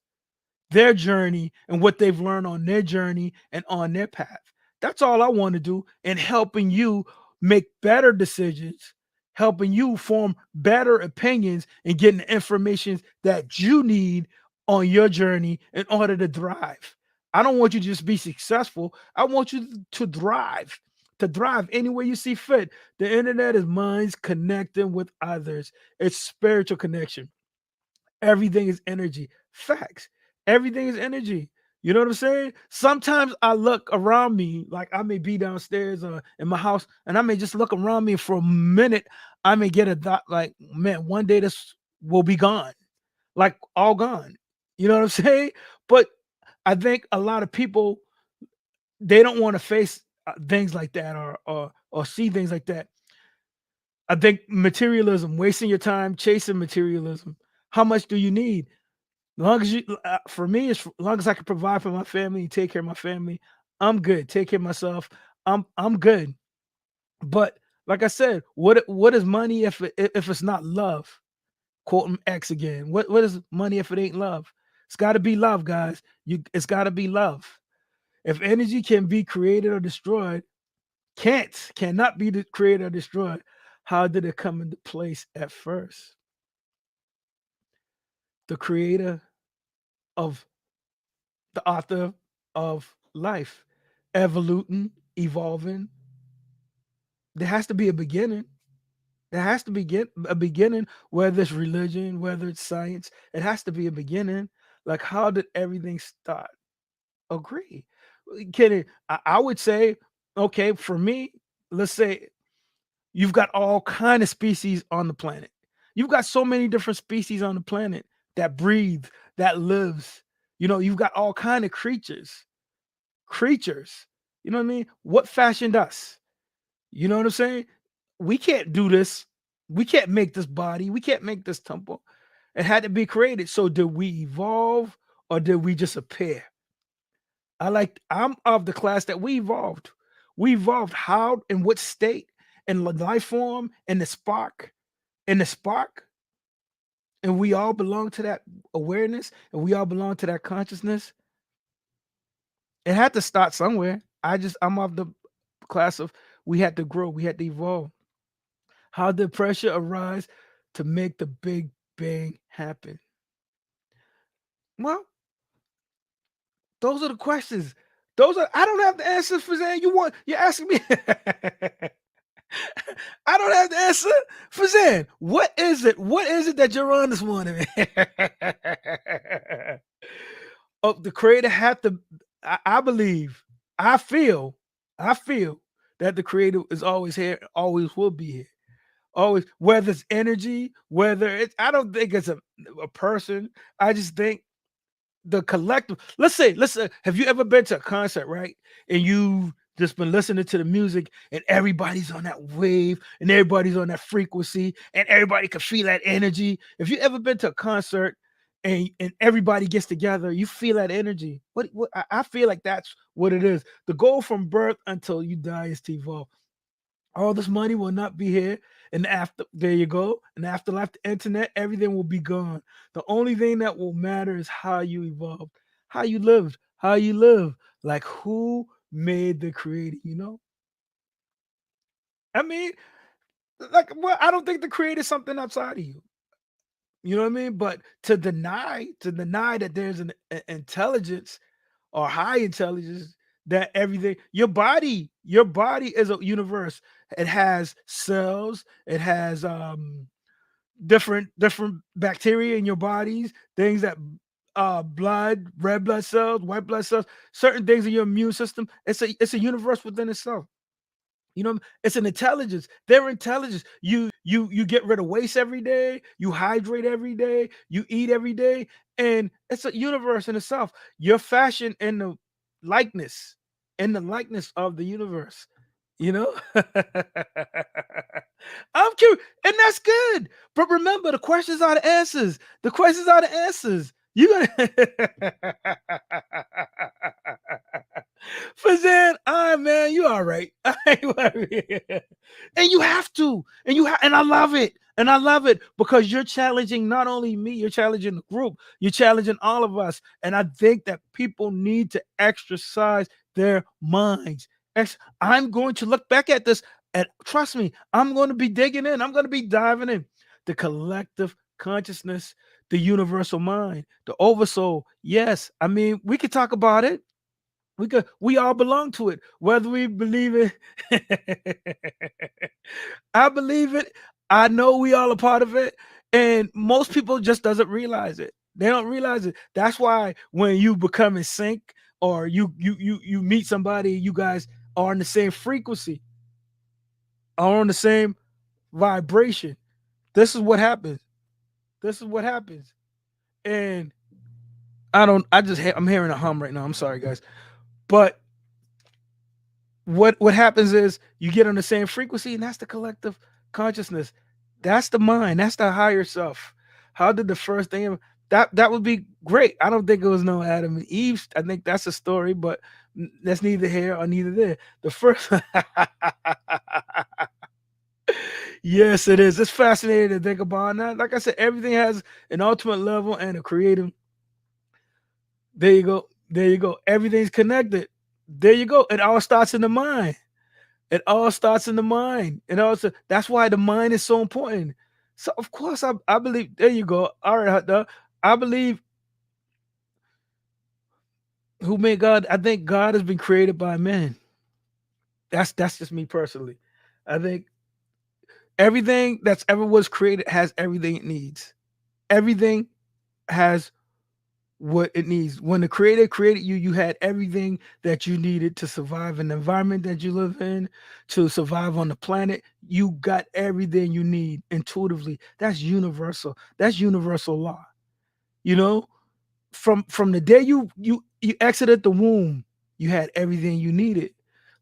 their journey and what they've learned on their journey and on their path. That's all I want to do in helping you make better decisions, helping you form better opinions and getting the information that you need on your journey in order to thrive. I don't want you to just be successful. I want you to thrive any way you see fit. The internet is minds connecting with others. It's spiritual connection. Everything is energy. Facts. Everything is energy. You know what I'm saying? Sometimes I look around me, like I may be downstairs in my house, and I may just look around me for a minute. I may get a thought like, man, one day this will be gone, like all gone. You know what I'm saying? But I think a lot of people, they don't want to face things like that, or see things like that. I think materialism, wasting your time chasing materialism. How much do you need? Long as you, for me, as long as I can provide for my family, take care of my family, I'm good. Take care of myself, I'm good. But like I said, what is money if it's not love? Quoting X again. What is money if it ain't love? It's got to be love, guys. It's got to be love. If energy can be created or destroyed, cannot be created or destroyed. How did it come into place at first? The creator of the author of life, evoluting, evolving. There has to be a beginning. There has to be a beginning, whether it's religion, whether it's science. It has to be a beginning. Like, how did everything start? Agree. Can it, I would say, okay, for me, let's say you've got all kind of species on the planet. You've got so many different species on the planet that breathe, that lives. You've got all kind of creatures. You know what I mean? What fashioned us? You know what I'm saying? We can't do this. We can't make this body. We can't make this temple. It had to be created. So did we evolve or did we just appear? I'm of the class that we evolved. We evolved how, in what state, in the life form, in the spark, and we all belong to that awareness, and we all belong to that consciousness. It had to start somewhere. I'm of the class of we had to grow, we had to evolve. How did pressure arise to make the Big Bang happen? Well, those are the questions. I don't have the answers for that. You're asking me. I don't have the answer for Zan. What is it? What is it that you're on this morning? Oh, the creator had to. I believe. I feel. I feel that the creator is always here, always will be here. Always, whether it's energy, whether it's. I don't think it's a person. I just think the collective. Let's say, have you ever been to a concert, right? And you just been listening to the music, and everybody's on that wave, and everybody's on that frequency, and everybody can feel that energy. If you ever been to a concert and everybody gets together, you feel that energy. What I feel like that's what it is. The goal from birth until you die is to evolve. All this money will not be here. And after, there you go. And afterlife, the internet, everything will be gone. The only thing that will matter is how you evolved, how you lived, how you live. Like, who made the creator, I mean, like, well, I don't think the creator is something outside of you. You know what I mean? But to deny that there's an intelligence or high intelligence, that everything, your body is a universe. It has cells, it has different bacteria in your bodies, things that blood, red blood cells, white blood cells, certain things in your immune system. It's a universe within itself. It's an intelligence. They're intelligence. You get rid of waste every day, you hydrate every day, you eat every day, and it's a universe in itself. You're fashioned in the likeness of the universe. You know? I'm curious, and that's good. But remember, the questions are the answers. The questions are the answers. You gonna Fazan, man, you all right. I ain't worried. And you have to, and I love it. And I love it because you're challenging not only me, you're challenging the group, you're challenging all of us. And I think that people need to exercise their minds. I'm going to look back at this and trust me, I'm going to be digging in, I'm going to be diving in. The collective consciousness, the universal mind, the oversoul. Yes, I mean, we could talk about it. We all belong to it, whether we believe it. I believe it. I know we all a part of it, and most people just doesn't realize it. They don't realize it. That's why when you become in sync, or you meet somebody, you guys are on the same frequency, are on the same vibration. This is what happens. This is what happens. And I don't. I'm hearing a hum right now. I'm sorry, guys, but what happens is you get on the same frequency, and that's the collective consciousness. That's the mind. That's the higher self. How did the first thing that would be great? I don't think it was no Adam and Eve. I think that's a story, but that's neither here or neither there. The first, yes, it is. It's fascinating to think about. Now, like I said, everything has an ultimate level and a creative. There you go. There you go. Everything's connected. There you go. It all starts in the mind. It all starts in the mind. And also that's why the mind is so important. So of course I believe there you go. All right, hot dog. I believe who made God, I think God has been created by men. That's just me personally. I think everything that's ever was created has everything it needs. Everything has what it needs. When the creator created you, you had everything that you needed to survive in the environment that you live in, to survive on the planet. You got everything you need intuitively. That's universal. That's universal law. You know, from the day you exited the womb, you had everything you needed.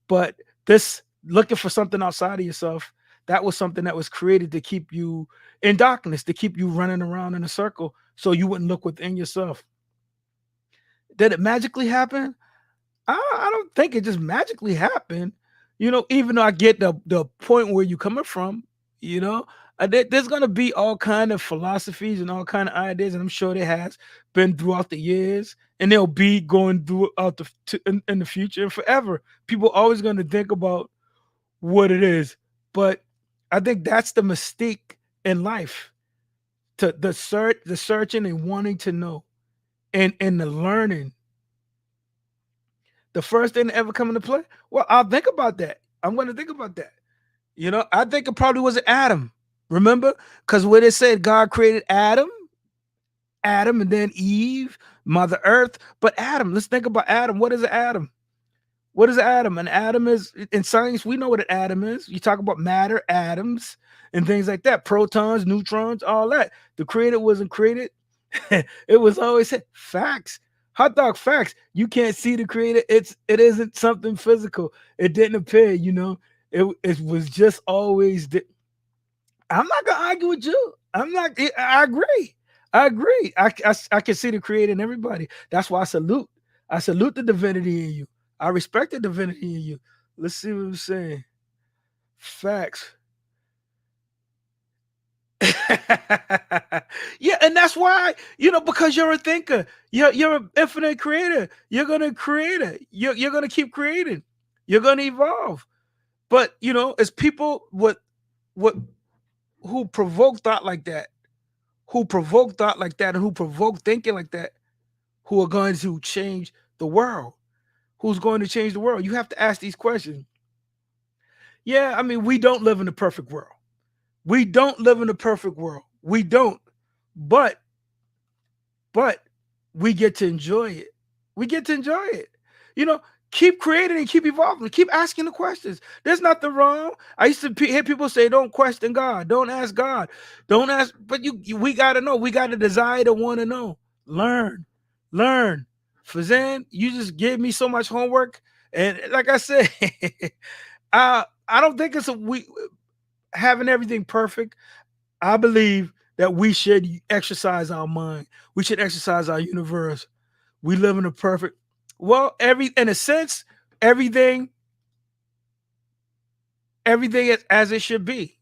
But this looking for something outside of yourself, that was something that was created to keep you in darkness, to keep you running around in a circle so you wouldn't look within yourself. Did it magically happen? I don't think it just magically happened. Even though I get the point where you're coming from, you know, there's gonna be all kind of philosophies and all kind of ideas, and I'm sure there has been throughout the years, and they'll be going throughout in the future and forever. People always going to think about what it is, but I think that's the mistake in life, to the searching and wanting to know, and the learning. The first thing to ever come into play? Well, I'll think about that. I'm going to think about that. I think it probably was Adam. Remember? Because when it said God created Adam, and then Eve, Mother Earth. But Adam, let's think about Adam. What is an atom? What is an atom? An atom is, in science, we know what an atom is. You talk about matter, atoms, and things like that. Protons, neutrons, all that. The creator wasn't created. It was always said, facts. Hot dog facts. You can't see the creator. It isn't something physical. It didn't appear, it was just always I'm not gonna argue with you. I agree. I agree. I can see the creator in everybody. That's why I salute. I salute the divinity in you. I respect the divinity in you. Let's see what I'm saying. Facts. Yeah, and that's why, because you're a thinker. You're an infinite creator. You're gonna create it. You're gonna keep creating. You're gonna evolve. But as people what who provoke thought like that, and who provoke thinking like that, who are going to change the world. Who's going to change the world? You have to ask these questions. Yeah, I mean, we don't live in a perfect world. We don't live in a perfect world. We don't. But but we get to enjoy it. We get to enjoy it. You know, keep creating and keep evolving. Keep asking the questions. There's nothing wrong. I used to hear people say, "Don't question God. Don't ask God. Don't ask." But we got to know. We got a desire to want to know. Learn, learn. Fazan, you just gave me so much homework, and like I said, I don't think it's we having everything perfect. I believe that we should exercise our mind. We should exercise our universe. We live in a perfect, well, in a sense, everything, everything is as it should be.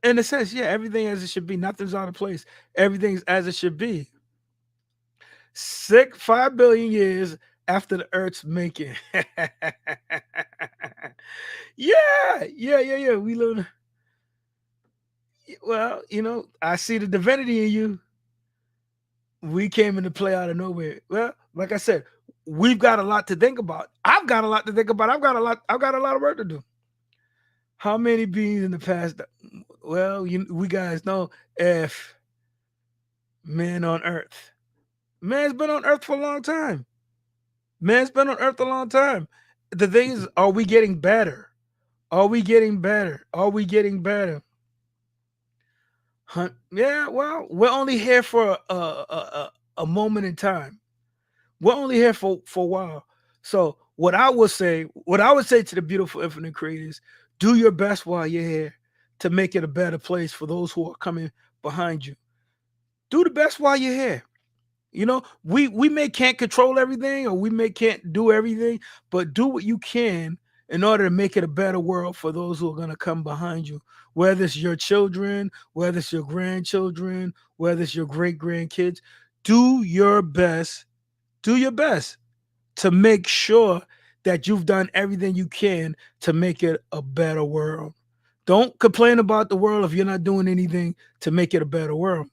in a sense, yeah, everything as it should be. Nothing's out of place. Everything's as it should be. 5 billion years after the Earth's making. Yeah. We live. Well, I see the divinity in you. We came into play out of nowhere. Well, like I said, we've got a lot to think about. I've got a lot to think about. I've got a lot of work to do. How many beings in the past? Well, we guys know if man on Earth. Man's been on Earth for a long time. Man's been on Earth a long time. The thing is, are we getting better? Are we getting better? Are we getting better? Yeah, well, we're only here for a moment in time. We're only here for a while. So what I would say to the beautiful infinite creators, do your best while you're here to make it a better place for those who are coming behind you. Do the best while you're here. We can't control everything, or we can't do everything, but do what you can in order to make it a better world for those who are going to come behind you, whether it's your children, whether it's your grandchildren, whether it's your great grandkids. Do your best to make sure that you've done everything you can to make it a better world. Don't complain about the world if you're not doing anything to make it a better world.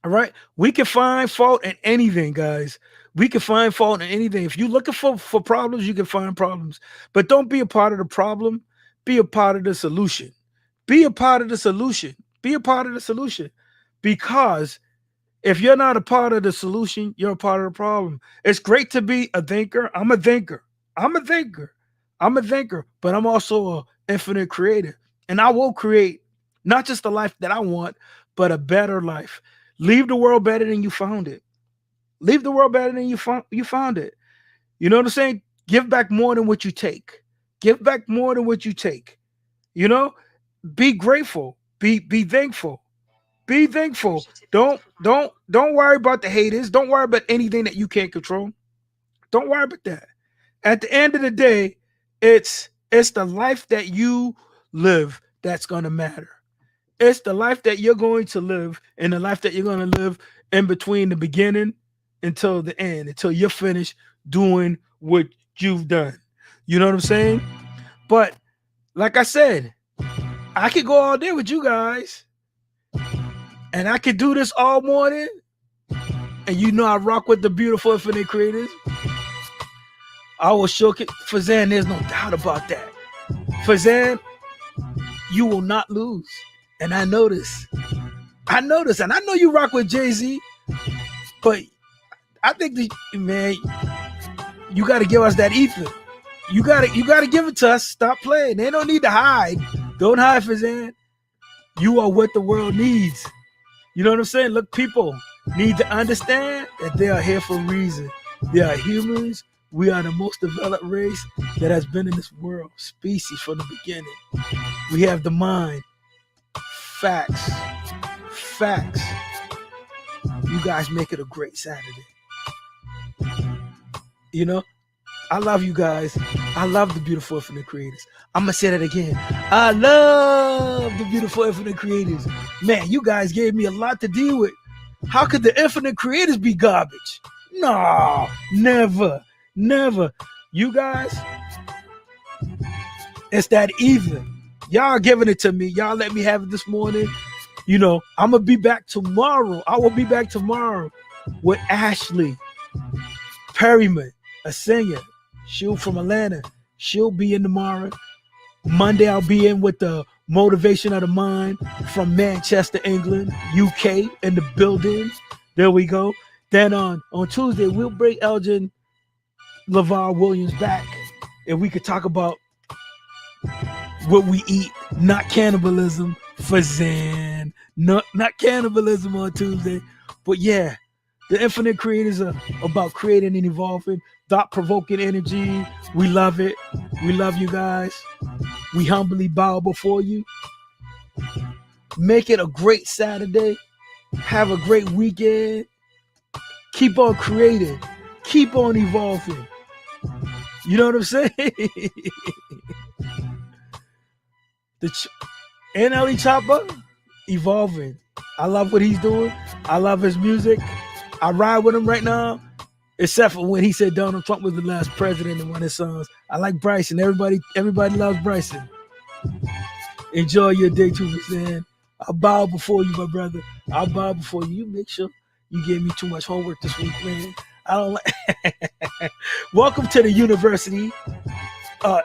All right. We can find fault in anything, guys. We can find fault in anything. If you're looking for problems, you can find problems. But don't be a part of the problem. Be a part of the solution. Be a part of the solution. Be a part of the solution. Because if you're not a part of the solution, you're a part of the problem. It's great to be a thinker. I'm a thinker. But I'm also an infinite creator. And I will create not just the life that I want, but a better life. Leave the world better than you found it. Leave the world better than you found it. You know what I'm saying? Give back more than what you take. Give back more than what you take. Be grateful. Be thankful. Be thankful. Don't worry about the haters. Don't worry about anything that you can't control. Don't worry about that. At the end of the day, it's the life that you live that's going to matter. It's the life that you're going to live, and the life that you're going to live in between the beginning until the end, until you're finished doing what you've done. You know what I'm saying? But like I said, I could go all day with you guys, and I could do this all morning. And I rock with the beautiful infinite creators. I will show it. Fazan, there's no doubt about that. Fazan, you will not lose. And I know this. And I know you rock with Jay-Z, but I think man, you got to give us that ether. You got to give it to us. Stop playing. They don't need to hide. Don't hide, Fazan. You are what the world needs. You know what I'm saying? Look, people need to understand that they are here for a reason. They are humans. We are the most developed race that has been in this world, species from the beginning. We have the mind. Facts. You guys make it a great Saturday. I love you guys. I love the beautiful infinite creators. I'm going to say that again. I love the beautiful infinite creators. Man, you guys gave me a lot to deal with. How could the infinite creators be garbage? No, never. You guys, it's that either. Y'all giving it to me. Y'all let me have it this morning. I'm going to be back tomorrow. I will be back tomorrow with Ashley Perryman, a singer. She'll from Atlanta. She'll be in tomorrow. Monday, I'll be in with the Motivation of the Mind from Manchester, England, UK, in the building. There we go. Then on Tuesday, we'll bring Elgin LaVar Williams back, and we could talk about what we eat, not cannibalism. Fazan, not cannibalism on Tuesday. But yeah, the infinite creators are about creating and evolving, thought-provoking energy. We love it. We love you guys. We humbly bow before you. Make it a great Saturday. Have a great weekend. Keep on creating. Keep on evolving. You know what I'm saying? NLE Chopper, evolving. I love what he's doing. I love his music. I ride with him right now, except for when he said Donald Trump was the last president in one of his songs. I like Bryson. Everybody loves Bryson. Enjoy your day too, man. I'll bow before you, my brother. I'll bow before you. You make sure you gave me too much homework this week, man. I don't like. Welcome to the university,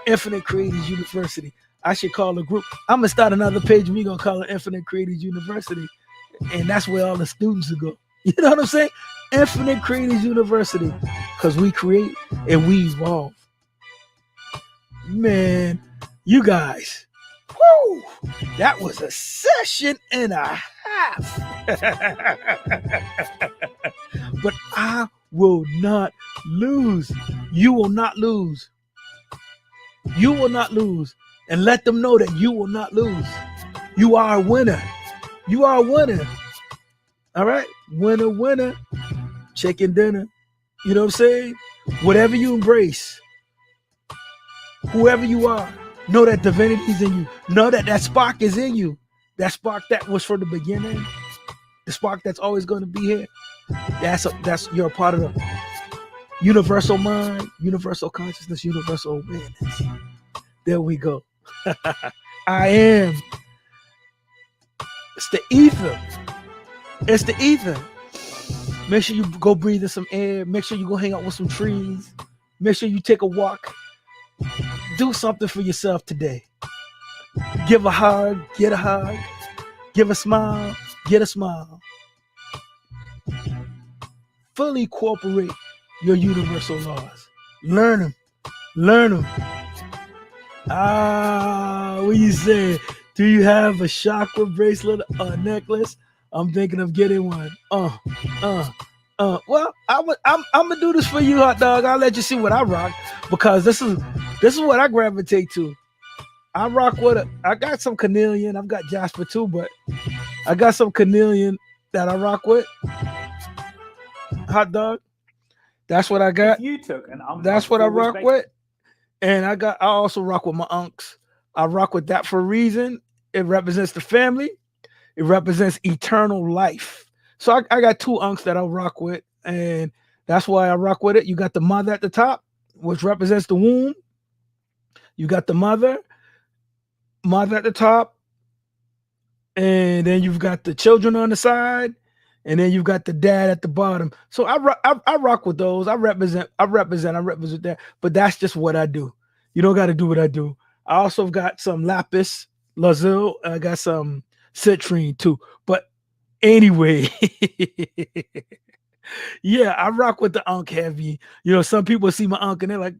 Infinite Creators University. I should call a group. I'm gonna start another page and we're gonna call it Infinite Creators University. And that's where all the students will go. You know what I'm saying? Infinite Creators University. Because we create and we evolve. Man, you guys. Woo! That was a session and a half. But I will not lose. You will not lose. You will not lose. And let them know that you will not lose. You are a winner. You are a winner. All right? Winner, winner. Chicken dinner. You know what I'm saying? Whatever you embrace, whoever you are, know that divinity is in you. Know that that spark is in you. That spark that was from the beginning. The spark that's always going to be here. You're a part of the universal mind, universal consciousness, universal awareness. There we go. I am. It's the ether. It's the ether. Make sure you go breathe in some air. Make sure you go hang out with some trees. Make sure you take a walk. Do something for yourself today. Give a hug. Get a hug. Give a smile. Get a smile. Fully incorporate your universal laws. Learn them. Learn them. What you say? Do you have a chakra bracelet or a necklace? I'm thinking of getting one. Well, I'm gonna do this for you, hot dog. I'll let you see what I rock because this is what I gravitate to. I rock with I got some chameleon. I've got Jasper too, but I got some chameleon that I rock with. Hot dog. That's what I got. If you took an that's what I rock with. And I also rock with my unks. I rock with that for a reason. It represents the family. It represents eternal life. So I got two unks that I rock with, and that's why I rock with it. You got the mother at the top, which represents the womb. You got the mother at the top, and then you've got the children on the side, and then you've got the dad at the bottom. So I rock with those. I represent that. But that's just what I do. You don't got to do what I do. I also got some lapis lazuli. I got some citrine too. But anyway, yeah, I rock with the unk heavy. You know, some people see my unk and they're like,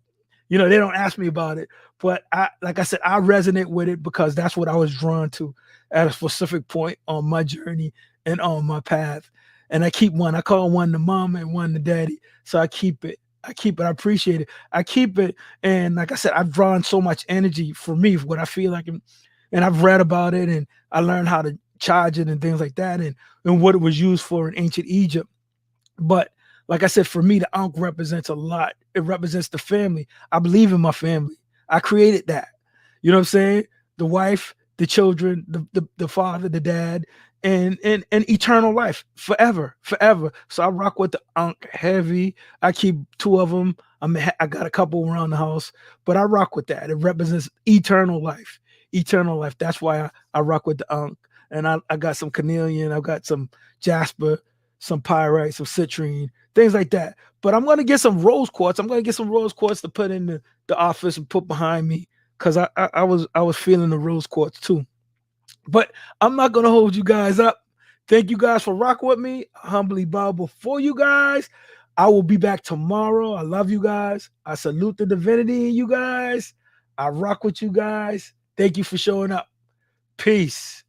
you know, they don't ask me about it. But like I said, I resonate with it because that's what I was drawn to at a specific point on my journey and on my path. And I keep one. I call one the mom and one the daddy. So I keep it. I appreciate it. I keep it. And like I said, I've drawn so much energy for me, for what I feel like. And I've read about it and I learned how to charge it and things like that and what it was used for in ancient Egypt. But like I said, for me, the Ankh represents a lot. It represents the family. I believe in my family. I created that. You know what I'm saying? The wife, the children, the father, the dad, and eternal life forever. So I rock with the Ankh heavy. I keep two of them. I got a couple around the house, but I rock with that. It represents eternal life. That's why I rock with the Ankh. And I got some chameleon. I've got some jasper, some pyrite, some citrine, things like that. But I'm going to get some rose quartz. I'm going to get some rose quartz to put in the office and put behind me because I was feeling the rose quartz too. But I'm not going to hold you guys up. Thank you guys for rocking with me. I humbly bow before you guys. I will be back tomorrow. I love you guys. I salute the divinity in you guys. I rock with you guys. Thank you for showing up. Peace.